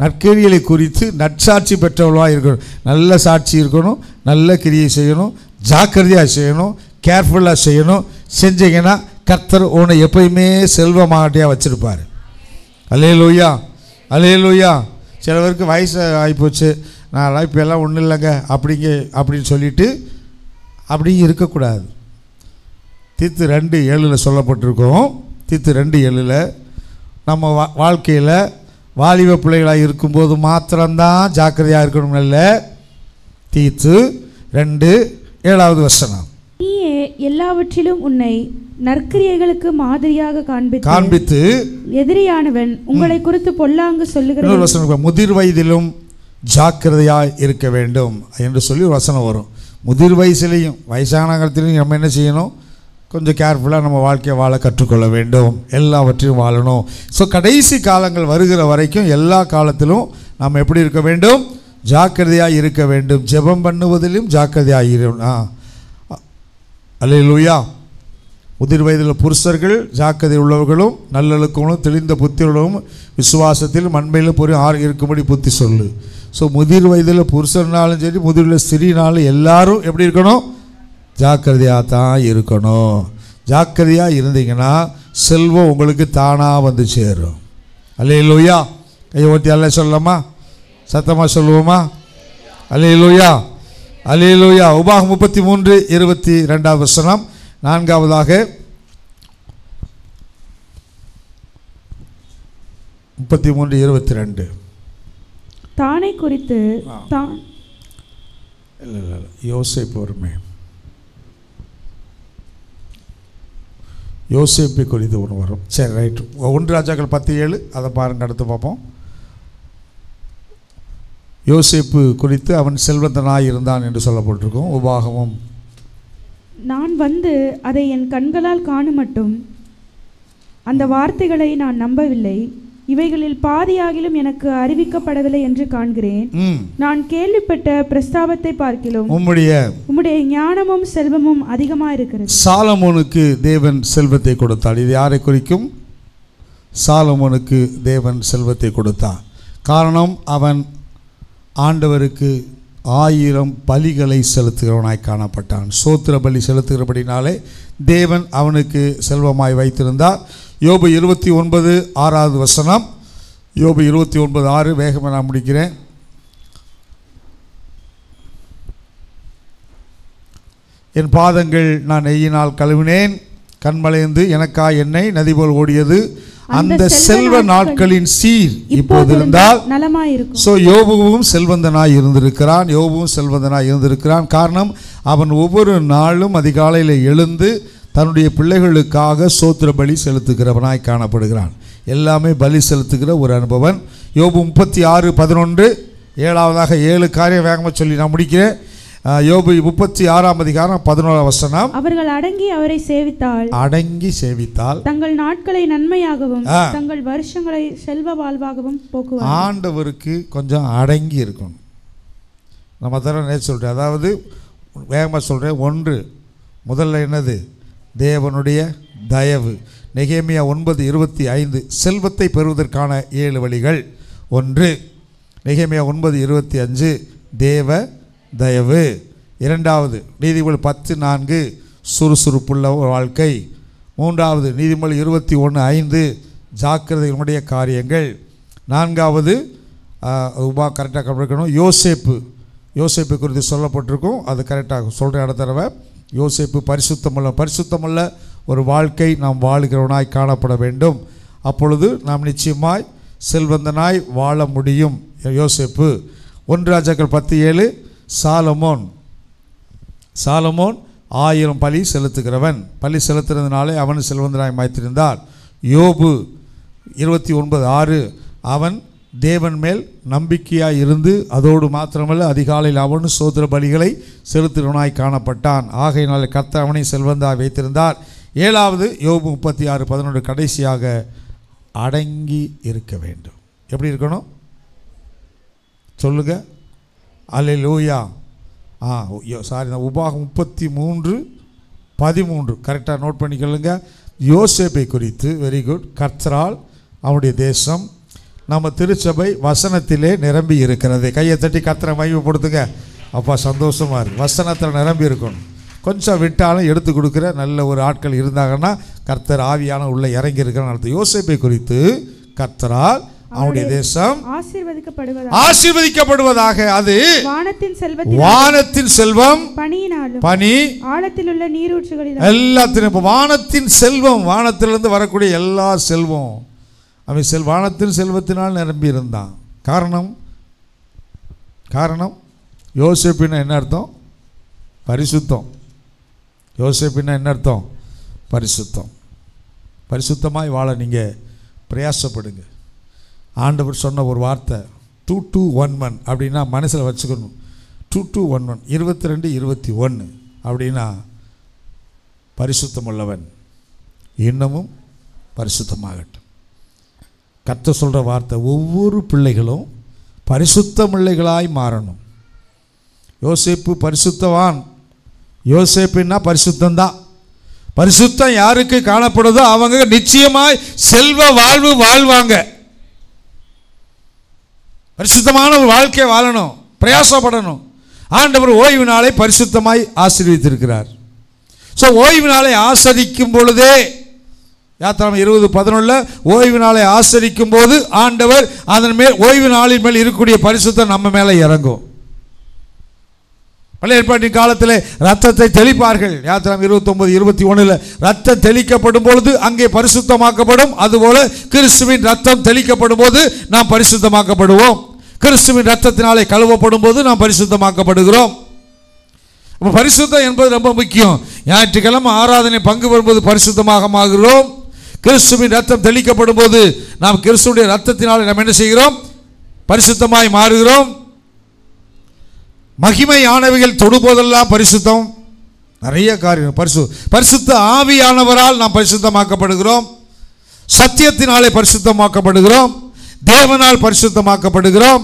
Speaker 1: நற்கிரிகளை குறித்து நற்சாட்சி பெற்றவளாக இருக்கணும், நல்ல சாட்சி இருக்கணும், நல்ல கிரியை செய்யணும், ஜாக்கிரதையாக செய்யணும், கேர்ஃபுல்லாக செய்யணும். செஞ்சீங்கன்னா கர்த்தர் உன்னை எப்பயுமே செல்வமாகட்டியாக வச்சுருப்பார். அல்லேலூயா, அல்லேலூயா. சில பேருக்கு வயசு ஆகிப்போச்சு, நான் இப்போ எல்லாம் ஒன்றும் இல்லைங்க அப்படின்னு சொல்லிட்டு அப்படி இருக்கக்கூடாது. தீத்து 2:7 சொல்லப்பட்டிருக்கோம். தீத்து 2:7 நம்ம வாழ்க்கையில் வாலிப பிள்ளைகளாக இருக்கும்போது மாத்திரம்தான் ஜாக்கிரதையாக இருக்கணும். இல்லை, தீத்து 2:7 நீயே
Speaker 2: எல்லாவற்றிலும் உன்னை நற்கிரியைகளுக்கு மாதிரியாக காண்பித்து எதிரியானவன் உங்களை குறித்து பொல்லாங்கு சொல்லுகிறான்.
Speaker 1: முதிர் வயதிலும் ஜாக்கிரதையாய் இருக்க வேண்டும் என்று சொல்லி ஒரு வசனம் வரும். முதிர் வயசுலேயும் வயசான காலத்திலையும் நம்ம என்ன செய்யணும்? கொஞ்சம் கேர்ஃபுல்லாக நம்ம வாழ்க்கையை வாழ கற்றுக்கொள்ள வேண்டும், எல்லாவற்றையும் வாழணும். ஸோ கடைசி காலங்கள் வருகிற வரைக்கும் எல்லா காலத்திலும் நாம் எப்படி இருக்க வேண்டும்? ஜாக்கிரதையாக இருக்க வேண்டும். ஜெபம் பண்ணுவதிலும் ஜாக்கிரதையாக இருக்கணும். அல்லேலூயா. முதிர் வயதில் புருஷர்கள் ஜாக்கிரதை உள்ளவர்களும் நல்லொழுக்கமும் தெளிந்த புத்தியுள்ளவும் விசுவாசத்திலும் அண்மையில் பொறி இருக்கும்படி புத்தி சொல்லு. ஸோ முதிர் வயதில் புருஷனாலும் சரி முதிரில் ஸ்திரீனாலும் எல்லாரும் எப்படி இருக்கணும்? ஜாக்கிரதையாக தான் இருக்கணும். ஜாக்கிரதையாக இருந்தீங்கன்னா செல்வம் உங்களுக்கு தானாக வந்து சேரும். அல்லேலூயா. கையை ஓட்டி அல்ல சொல்லலாமா? சத்தமாக சொல்லுவோமா? அல்லேலூயா, அல்லேலூயா. உபாகம் 33:22 வசனம். நான்காவதாக 33:22
Speaker 2: தானை குறித்து
Speaker 1: இல்லை யோசேப்பு வருமே. யோசேப்பை குறித்து ஒன்று வரும். சரி, ரைட்டு. 1 ராஜாக்கள் 10:7 அதை பாருங்க, அடுத்து பார்ப்போம். யோசேப்பு குறித்து அவன் செல்வந்தனாய் இருந்தான் என்று சொல்லப்பட்டிருக்கும். உபாகமும்
Speaker 2: நான் வந்து அதை என் கண்களால் காணுமட்டும் அந்த வார்த்தைகளை நான் நம்பவில்லை. இவைகளில் பாதியாகிலும் எனக்கு அறிவிக்கப்படவில்லை என்று காண்கிறேன். நான் கேள்விப்பட்ட பிரஸ்தாபத்தை பார்க்கிலும் உம்முடைய ஞானமும் செல்வமும் அதிகமாக இருக்கிறது. சாலமோனுக்கு தேவன் செல்வத்தை கொடுத்தார். இது யாரை குறிக்கும்? சாலமோனுக்கு தேவன் செல்வத்தை கொடுத்தார். காரணம், அவன் ஆண்டவருக்கு 1000 பலிகளை செலுத்துகிறவனாய் காணப்பட்டான். சோத்திர பலி செலுத்துகிறபடினாலே தேவன் அவனுக்கு செல்வமாய் வைத்திருந்தார். யோபு 29:6 வசனம். யோபு 29:6 வேகமாக நான் முடிக்கிறேன். என் பாதங்கள் நான் நெய்யினால் கழுவினேன், கண்மலைந்து எனக்காய் எண்ணெய் நதி போல் ஓடியது. அந்த செல்வ நாட்களின் சீர் இப்போது இருந்தால் நலமாயிருக்கும். ஸோ யோபுவும் செல்வந்தனாய் இருந்திருக்கிறான். யோபுவும் செல்வந்தனாய் இருந்திருக்கிறான். காரணம், அவன் ஒவ்வொரு நாளும் அதிகாலையில் எழுந்து தன்னுடைய பிள்ளைகளுக்காக சோத்திர பலி செலுத்துகிறவனாய் காணப்படுகிறான். எல்லாமே பலி செலுத்துகிற ஒரு அனுபவன். யோபு 36:11 7ஆவதாக 7 காரியம் வேகமாக சொல்லி நான் முடிக்கிறேன். யோபு 36:11 வசனம். அவர்கள் அடங்கி அவரை சேவித்தால் தங்கள் நாட்களை நன்மையாகவும் தங்கள் வருஷங்களை செல்வ வாழ்வாகவும் போக்குவார். ஆண்டவருக்கு கொஞ்சம் அடங்கி இருக்கணும். நம்ம தர சொல்கிறேன், அதாவது வேகமாக சொல்கிறேன். 1 முதல்ல என்னது? தேவனுடைய தயவு. நெகேமியா 9:25 செல்வத்தை பெறுவதற்கான 7 வழிகள். 1 நெகேமியா 9:25 தேவ தயவு. 2வது நீதிமொழி 10:4 சுறுசுறுப்புள்ள வாழ்க்கை. 3வது நீதிமொழி 21:5 ஜாக்கிரதையினுடைய காரியங்கள். 4வது கரெக்டாக கவனிக்கணும். யோசேப்பு குறித்து சொல்லப்பட்டிருக்கும், அது கரெக்டாக சொல்கிறேன் அடுத்த தடவை. யோசேப்பு பரிசுத்தமுள்ள ஒரு வாழ்க்கை நாம் வாழ்கிறவனாய் காணப்பட வேண்டும். அப்பொழுது நாம் நிச்சயமாய் செல்வந்தனாய் வாழ முடியும். யோசேப்பு. 1 ராஜாக்கள் 10:7 சாலமோன் 1000 பலி செலுத்துகிறவன். பலி செலுத்துறதுனாலே அவன் செல்வந்தனாய் மாய்த்திருந்தார். யோபு 29:6 அவன் தேவன் மேல் நம்பிக்கையாக இருந்து அதோடு மாத்திரமல்ல அதிகாலையில் அவன் சோதர பலிகளை செலுத்துகிறவனாய் காணப்பட்டான். ஆகையினாலே கர்த்தர் அவனை செல்வந்தாய் வைத்திருந்தார். 7வது யோபு 36:11 கடைசியாக அடங்கி இருக்க வேண்டும். எப்படி இருக்கணும் சொல்லுங்க? அல்லேலூயா. உபாகம் 33:13 கரெக்டாக நோட் பண்ணிக்கொள்ளுங்க. யோசேப்பை குறித்து வெரி குட். கர்த்தரால் அவனுடைய தேசம் நம்ம திருச்சபை வசனத்திலே நிரம்பி இருக்கிறது. கையை தட்டி கர்த்தரை மகிமைப்படுத்துங்க. அப்பா சந்தோஷமாக இருக்குது. வசனத்தில் நிரம்பி இருக்கணும். கொஞ்சம் விட்டாலும் எடுத்து கொடுக்குற நல்ல ஒரு ஆட்கள் இருந்தாங்கன்னா கர்த்தர் ஆவியான உள்ள இறங்கி இருக்கிறான்னு அர்த்தம். யோசேப்பை குறித்து கர்த்தரால் அவனுடைய தேசம் ஆசீர்வதிக்கப்படுவதாக. அது வானத்தின் செல்வம் பனி ஆழத்தில் உள்ள நீரூற்றுகளில் எல்லாத்திலும். இப்போ வானத்தின் செல்வம், வானத்திலிருந்து வரக்கூடிய எல்லா செல்வம் அவன் வானத்தின் செல்வத்தினால் நிரம்பி இருந்தான். காரணம் யோசேப்பின்னா என்ன அர்த்தம்? பரிசுத்தம். யோசேப்பின்னா என்ன அர்த்தம்? பரிசுத்தம். பரிசுத்தமாய் வாழ நீங்கள் பிரயாசப்படுங்க. ஆண்டவர் சொன்ன ஒரு வார்த்தை 2211 அப்படின்னா மனசில் வச்சுக்கணும். 2211 22 21 அப்படின்னா பரிசுத்தம் உள்ளவன் இன்னமும் பரிசுத்தமாகட்டும். கர்த்தர் சொல்கிற வார்த்தை, ஒவ்வொரு பிள்ளைகளும் பரிசுத்த பிள்ளைகளாய் மாறணும். யோசேப்பு பரிசுத்தவான். யோசேப்புன்னா பரிசுத்தம்தான். பரிசுத்தம் யாருக்கு காணப்படுதோ அவங்க நிச்சயமாய் செல்வ வாழ்வு வாழ்வாங்க. பரிசுத்தமான ஒரு வாழ்க்கை வாழணும், பிரயாசப்படணும். ஆண்டவர் ஓய்வு நாளை பரிசுத்தமாய் ஆசீர்வதித்திருக்கிறார். ஸோ ஓய்வு நாளை ஆசரிக்கும் பொழுதே, யாத்திராகமம் 20:11 ஓய்வு நாளை ஆசரிக்கும் போது ஆண்டவர் அதன் மேல், ஓய்வு நாளின் மேல் இருக்கக்கூடிய பரிசுத்தம் நம்ம மேலே இறங்கும். பழைய ஏற்பாட்டின் காலத்தில் ரத்தத்தை தெளிப்பார்கள். யாத்திராகமம் 29:21 ரத்தம் தெளிக்கப்படும் பொழுது அங்கே பரிசுத்தமாக்கப்படும். அதுபோல கிறிஸ்துவின் ரத்தம் தெளிக்கப்படும் போது நாம் பரிசுத்தமாக்கப்படுவோம். கிறிஸ்துவின் ரத்தத்தினாலே கழுவப்படும் போது நாம் பரிசுத்தமாக்கப்படுகிறோம். இப்போ பரிசுத்தம் என்பது ரொம்ப முக்கியம். ஞாயிற்றுக்கிழமை ஆராதனை பங்கு பெறும்போது பரிசுத்தமாக ஆகிறோம். கிறிஸ்துவின் ரத்தம் தெளிக்கப்படும் போது நாம் கிறிஸ்துடைய ரத்தத்தினாலே நாம் என்ன செய்கிறோம்? பரிசுத்தமாய் மாறுகிறோம். மகிமையானவைகள் தொடுபோதெல்லாம் பரிசுத்தம். நிறைய காரியம் பரிசுத்த ஆவியானவரால் நாம் பரிசுத்தமாக்கப்படுகிறோம். சத்தியத்தினாலே பரிசுத்தமாக்கப்படுகிறோம். தேவனால் பரிசுத்தமாக்கப்படுகிறோம்.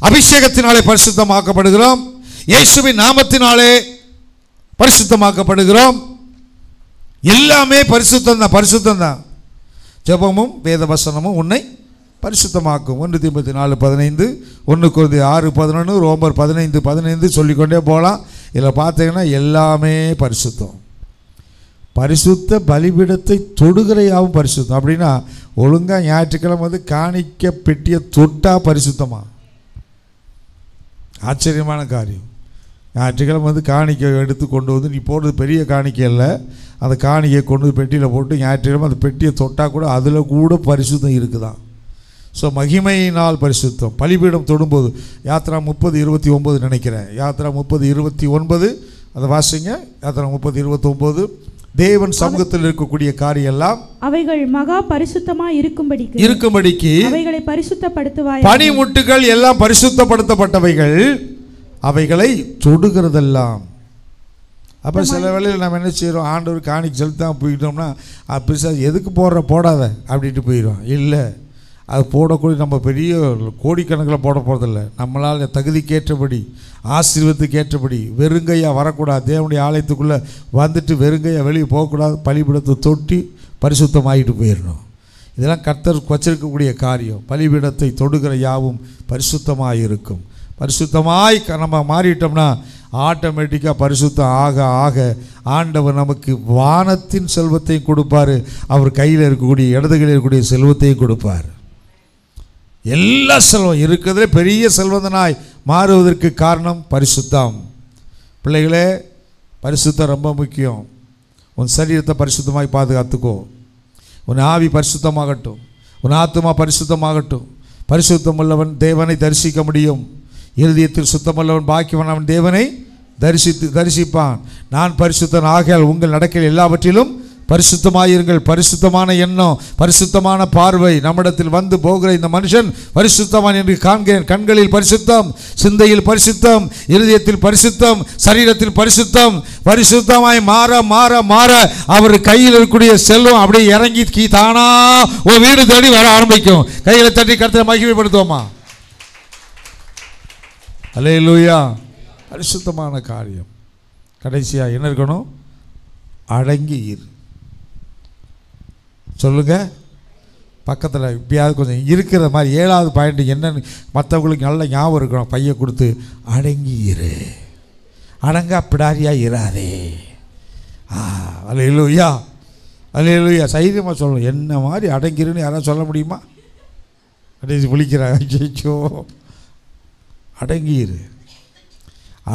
Speaker 2: அபிஷேகத்தினாலே பரிசுத்தமாக்கப்படுகிறோம். இயேசுவின் நாமத்தினாலே பரிசுத்தமாக்கப்படுகிறோம். எல்லாமே பரிசுத்தம் தான். பரிசுத்தம் தான். ஜெபமும் வேத வசனமும் உன்னை பரிசுத்தமாக்கும். 1 தீமோத்தேயு 4:15, 1 கொரிந்தியர் 6:11, ரோமர் 15:15 சொல்லிக்கொண்டே போகலாம். இதில் பார்த்தீங்கன்னா எல்லாமே பரிசுத்தம். பரிசுத்த பலிபீடத்தை தொடுகிற யாவும் பரிசுத்தம். அப்படின்னா ஒழுங்காக ஞாயிற்றுக்கிழமை வந்து காணிக்க பெட்டியை தொட்டா பரிசுத்தமா? ஆச்சரியமான காரியம். ஞாயிற்றுக்கிழமை வந்து காணிக்கை எடுத்து கொண்டு வந்து, நீ போடுறது பெரிய காணிக்கை இல்லை, அந்த காணிக்கையை கொண்டு வந்து பெட்டியில் போட்டு ஞாயிற்றுக்கிழமை அந்த பெட்டியை தொட்டால் கூட அதில் கூட பரிசுத்தம் இருக்குதான். ஸோ மகிமையினால் பரிசுத்தம். பலிபீடம் தொடும்போது யாத்திராகமம் 30:29 நினைக்கிறேன். யாத்திராகமம் 30:29 அதை வாசிங்க. யாத்திராகமம் 30:29 தேவன் சமூகத்தில் இருக்கக்கூடிய காரியம் எல்லாம்
Speaker 3: அவைகள் மகா பரிசுத்தமாய் இருக்கும்படிக்கு அவைகளை பரிசுத்தப்படுத்துவாய்.
Speaker 2: பனிமுட்டுகள் எல்லாம் பரிசுத்தப்படுத்தப்பட்டவைகள், அவைகளை தொடுகிறதெல்லாம். அப்போ சில வேளையில் நம்ம என்ன செய்கிறோம்? ஆண்டவர் காணிக்கு செலுத்தான் போயிட்டோம்னா பிசாசு எதுக்கு போடாத அப்படின்ட்டு போயிடும். இல்லை, அது போடக்கூடிய நம்ம பெரிய கோடிக்கணக்கில் போட போகிறதில்ல. நம்மளால் தகுதிக்கேற்றபடி, ஆசீர்வாதத்துக்கு ஏற்றபடி வெறுங்கையாக வரக்கூடாது. தேவனுடைய ஆலயத்துக்குள்ளே வந்துட்டு வெறுங்கையாக வெளியே போகக்கூடாது. பலிபீடத்தை தொட்டி பரிசுத்தமாகிட்டு போயிடணும். இதெல்லாம் கர்த்தர் வச்சிருக்கக்கூடிய காரியம். பலிபீடத்தை தொடுகிற யாவும் பரிசுத்தமாக இருக்கும். பரிசுத்தமாய் நம்ம மாறிட்டோம்னா ஆட்டோமேட்டிக்காக பரிசுத்தம் ஆக ஆக ஆண்டவர் நமக்கு வானத்தின் செல்வத்தையும் கொடுப்பார். அவர் கையில் இருக்கக்கூடிய இடதுகளில் இருக்கக்கூடிய செல்வத்தையும் கொடுப்பார். எல்லா செல்வம் இருக்கிறதுலே பெரிய செல்வந்தனாய் மாறுவதற்கு காரணம் பரிசுத்தம். பிள்ளைகளே, பரிசுத்தம் ரொம்ப முக்கியம். உன் சரீரத்தை பரிசுத்தமாய் பாதுகாத்துக்கோ. உன் ஆவி பரிசுத்தமாகட்டும், உன் ஆத்துமா பரிசுத்தமாகட்டும். பரிசுத்தம் உள்ளவன் தேவனை தரிசிக்க முடியும். இருதயத்தில் சுத்தமுள்ளவன் பாக்கியவன், அவன் தேவனை தரிசிப்பான். நான் பரிசுத்தன் ஆகையால் உங்கள் நடக்கையில் எல்லாவற்றிலும் பரிசுத்தமாயிருங்கள். பரிசுத்தமான எண்ணம், பரிசுத்தமான பார்வை நம்மிடத்தில் வந்து போகிற இந்த மனுஷன் பரிசுத்தமான் என்று காண்கிறேன். கண்களில் பரிசுத்தம், சிந்தையில் பரிசுத்தம், இருதயத்தில் பரிசுத்தம், சரீரத்தில் பரிசுத்தம். பரிசுத்தமாய் மாற மாற மாற அவர் கையில் இருக்கக்கூடிய செல்வம் அப்படியே இறங்கி தானா ஒரு வீடு தேடி வர ஆரம்பிக்கும். கையில் தட்டி கர்த்தரை மகிமைப்படுத்துவோமா? அல்லேலூயா. பரிசுத்தமான காரியம். கடைசியாக என்ன இருக்கணும்? அடங்கி இரு. சொல்லுங்க பக்கத்தில். இப்பயாவது கொஞ்சம் இருக்கிற மாதிரி 7வது பாயிண்ட் என்னன்னு மற்றவங்களுக்கு நல்ல ஞாபகம் இருக்கணும். பையை கொடுத்து அடங்கி இரு, அடங்கா பிடாரியாக இராதே. அல்லேலூயா, அல்லேலூயா. தைரியமாக சொல்லணும். என்ன மாதிரி அடங்கிருன்னு யாராவது சொல்ல முடியுமா? கடைசி விழிக்கிறாங்க. ஐயோ, அடங்கியிரு.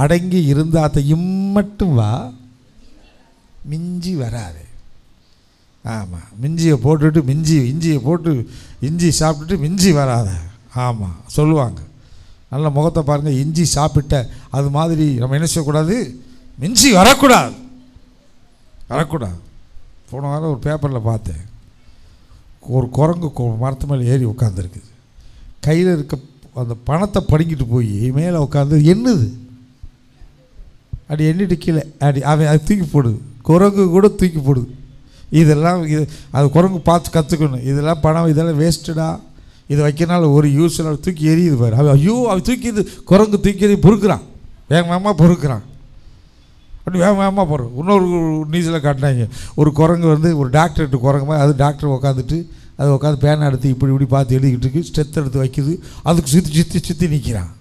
Speaker 2: அடங்கி இருந்தாத்தையும் மட்டும் வா, மிஞ்சி வராது. ஆமாம், மிஞ்சியை போட்டுட்டு இஞ்சியை போட்டு இஞ்சி சாப்பிட்டுட்டு மிஞ்சி வராத. ஆமாம் சொல்லுவாங்க. நல்ல முகத்தை பாருங்கள். இஞ்சி சாப்பிட்ட அது மாதிரி நம்ம என்ன செய்யக்கூடாது? மிஞ்சி வரக்கூடாது.
Speaker 1: போன வாரம் ஒரு பேப்பரில் பார்த்தேன், ஒரு குரங்கு மரத்து மேலே ஏறி உட்காந்துருக்குது. கையில் இருக்க அந்த பணத்தை படிங்கிட்டு போய் மேலே உட்காந்து எண்ணுது. அப்படி எண்ணிட்டு கீழே அவன் அது தூக்கி போடுது. குரங்கு கூட தூக்கி போடுது. இதெல்லாம் அது குரங்கு பார்த்து கற்றுக்கணும். இதெல்லாம் பணம், இதெல்லாம் வேஸ்ட்டுடா, இது வைக்கிறனால ஒரு யூஸ் தூக்கி எரியுது பாரு. அவன் ஐயோ அவன் தூக்கி இது குரங்கு தூக்கி எறி பொறுக்கிறான், வேகமாக பொறுக்கிறான். அப்படி வேகமாக போடுறோம். இன்னொரு நியூஸில் காட்டினாங்க, ஒரு குரங்கு ஒரு டாக்டர்கிட்ட குரங்கு மாதிரி, அது டாக்டர் உட்காந்துட்டு அது உட்காந்து பேனை எடுத்து இப்படி பார்த்து எழுதிக்கிட்டு இருக்கு. ஸ்ட்ரெத் எடுத்து வைக்குது, அதுக்கு சுற்றி நிற்கிறான்.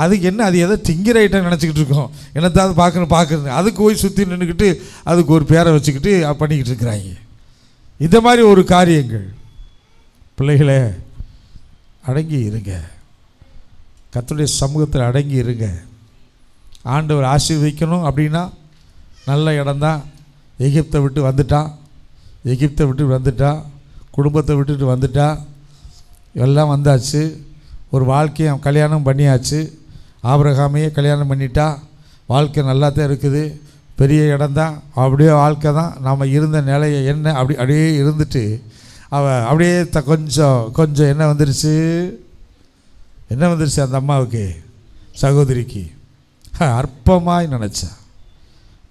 Speaker 1: அதுக்கு என்ன, அது எதோ திங்கிற ஐட்டம் நினச்சிக்கிட்டு இருக்கோம், என்னத்தாவது பார்க்குறது. அதுக்கு போய் சுற்றி நின்றுக்கிட்டு அதுக்கு ஒரு பேரை வச்சுக்கிட்டு பண்ணிக்கிட்டு இருக்கிறாங்க. இந்த மாதிரி ஒரு காரியங்கள். பிள்ளைகளே, அடங்கி இருங்க, கர்த்தருடைய சமூகத்தில் அடங்கி இருங்க. ஆண்டவர் ஆசீர்வதிக்கணும் அப்படின்னா நல்ல இடம்தான். எகிப்தை விட்டு வந்துட்டா, குடும்பத்தை விட்டுட்டு வந்துட்டா, எல்லாம் வந்தாச்சு. ஒரு வாழ்க்கையை கல்யாணம் பண்ணியாச்சு. ஆபிரகாமையே கல்யாணம் பண்ணிட்டா. வாழ்க்கை நல்லா தான் இருக்குது, பெரிய இடம்தான், அப்படியே வாழ்க்கை தான். நம்ம இருந்த நிலையை என்ன அப்படியே இருந்துட்டு அப்படியே கொஞ்சம் என்ன வந்துருச்சு அந்த அம்மாவுக்கு, சகோதரிக்கு அற்பமாய்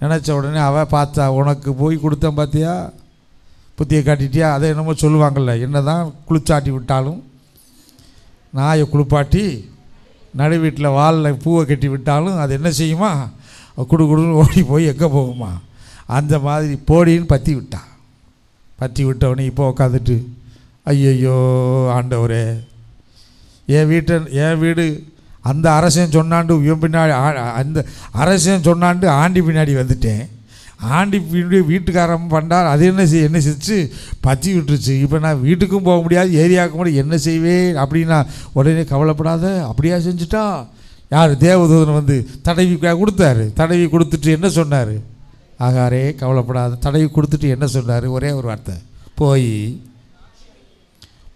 Speaker 1: நினச்ச உடனே அவள் பார்த்தா, உனக்கு போய் கொடுத்தேன் பார்த்தியா, புத்தியை காட்டிட்டியா. அதை என்னமோ சொல்லுவாங்கள்ல, என்ன தான் குளிச்சாட்டி விட்டாலும், நாயை குளிப்பாட்டி நடு வீட்டில் வாலில் பூவை கட்டி விட்டாலும் அது என்ன செய்யுமா, குடுன்னு ஓடி போய் எங்கே போகுமா. அந்த மாதிரி போடின்னு பற்றி விட்டவனே இப்போ உட்காந்துட்டு, ஐயையோ ஆண்டவரே, என் வீடு அந்த அரசன் சொன்னாண்டு இவன் பின்னாடி, அந்த அரசன் சொன்னாண்டு ஆண்டி பின்னாடி வந்துட்டேன். ஆண்டி வீட்டுக்காரன் பண்ணார், அது என்ன செஞ்சு பற்றி விட்டுருச்சு. இப்போ நான் வீட்டுக்கும் போக முடியாது, ஏரியாவுக்கு முடியாது, என்ன செய்வேன் அப்படின்னா உடனே கவலைப்படாத, அப்படியா செஞ்சுட்டா. யார், தேவதூதன் தடவி கொடுத்தாரு. தடவி கொடுத்துட்டு என்ன சொன்னார், ஆகாரே கவலைப்படாத. தடவி கொடுத்துட்டு என்ன சொன்னார், ஒரே ஒரு வார்த்தை,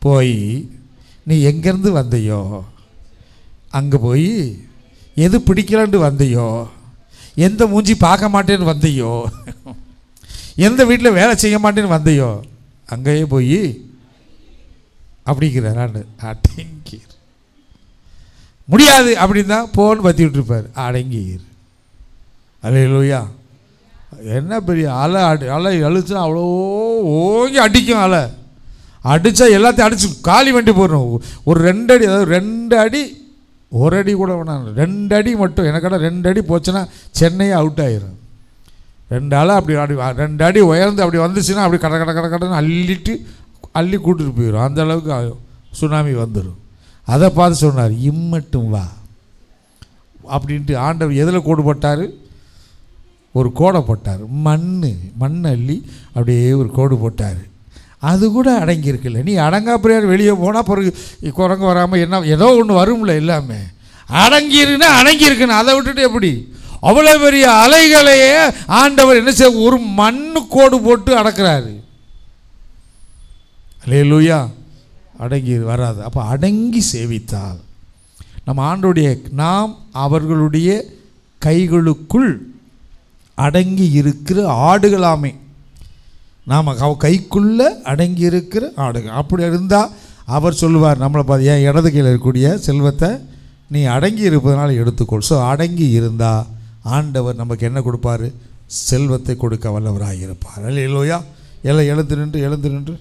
Speaker 1: போய் நீ எங்கேருந்து வந்தையோ அங்கே போய் எது பிடிக்கலான்னு வந்தையோ, எந்த மூஞ்சி பார்க்க மாட்டேன்னு வந்தையோ, எந்த வீட்டில் வேலை செய்ய மாட்டேன்னு வந்தையோ, அங்கேயே போய் அப்படிங்கிறார். அடங்கீர் முடியாது அப்படின்னு தான் போன்னு பற்றி விட்டுருப்பார். அடங்கீர். அல்லேலூயா. என்ன பெரிய அலை அழுச்சுன்னா அவ்வளோ ஓங்கி அடிக்கும். அடித்தா எல்லாத்தையும் அடிச்சு காலி வண்டி போடணும். ஒரு 2 அடி, அதாவது 2 அடி, 1 அடி கூட வேணாம், 2 அடி மட்டும். எனக்கடா 2 அடி போச்சுன்னா சென்னையே அவுட் ஆயிரும். 2 ஆள் அப்படி 2 அடி உயர்ந்து அப்படி வந்துச்சுன்னா அப்படி கடன்னு அள்ளி கூட்டிட்டு போயிடும். அந்த அளவுக்கு சுனாமி வந்துடும். அதை பார்த்து சொன்னார், இம்மட்டும் வா அப்படின்ட்டு. ஆண்டவர் எதில் கோடு போட்டார், ஒரு கோடை போட்டார். மண் அள்ளி அப்படியே ஒரு கோடு போட்டார். அது கூட அடங்கியிருக்குல்ல. நீ அடங்கா பிரியார் வெளியே போனால் பிறகு குரங்கு வராமல் என்ன ஏதோ ஒன்று வரும்ல. எல்லாமே அடங்கியிருக்குன்னு அதை விட்டுட்டு எப்படி அவ்வளோ பெரிய அலைகளையே ஆண்டவர் என்ன செய்ய ஒரு மண்ணு கோடு போட்டு அடக்கிறாரு. அல்லேலூயா. அடங்கி வராது. அப்போ அடங்கி சேவித்தால் நாம் அவர்களுடைய கைகளுக்குள் அடங்கி இருக்கிற ஆடுகளாமே. நாம் கைக்குள்ளே அடங்கி இருக்கிற ஆடுகள். அப்படி இருந்தால் அவர் சொல்லுவார் நம்மளை பார்த்து, என் இடது கையில் இருக்கக்கூடிய செல்வத்தை நீ அடங்கி இருப்பதனால எடுத்துக்கொள். ஸோ அடங்கி இருந்தால் ஆண்டவர் நமக்கு என்ன கொடுப்பார், செல்வத்தை கொடுக்க வல்லவராக இருப்பார். அல்லேலூயா. எழுந்து நின்று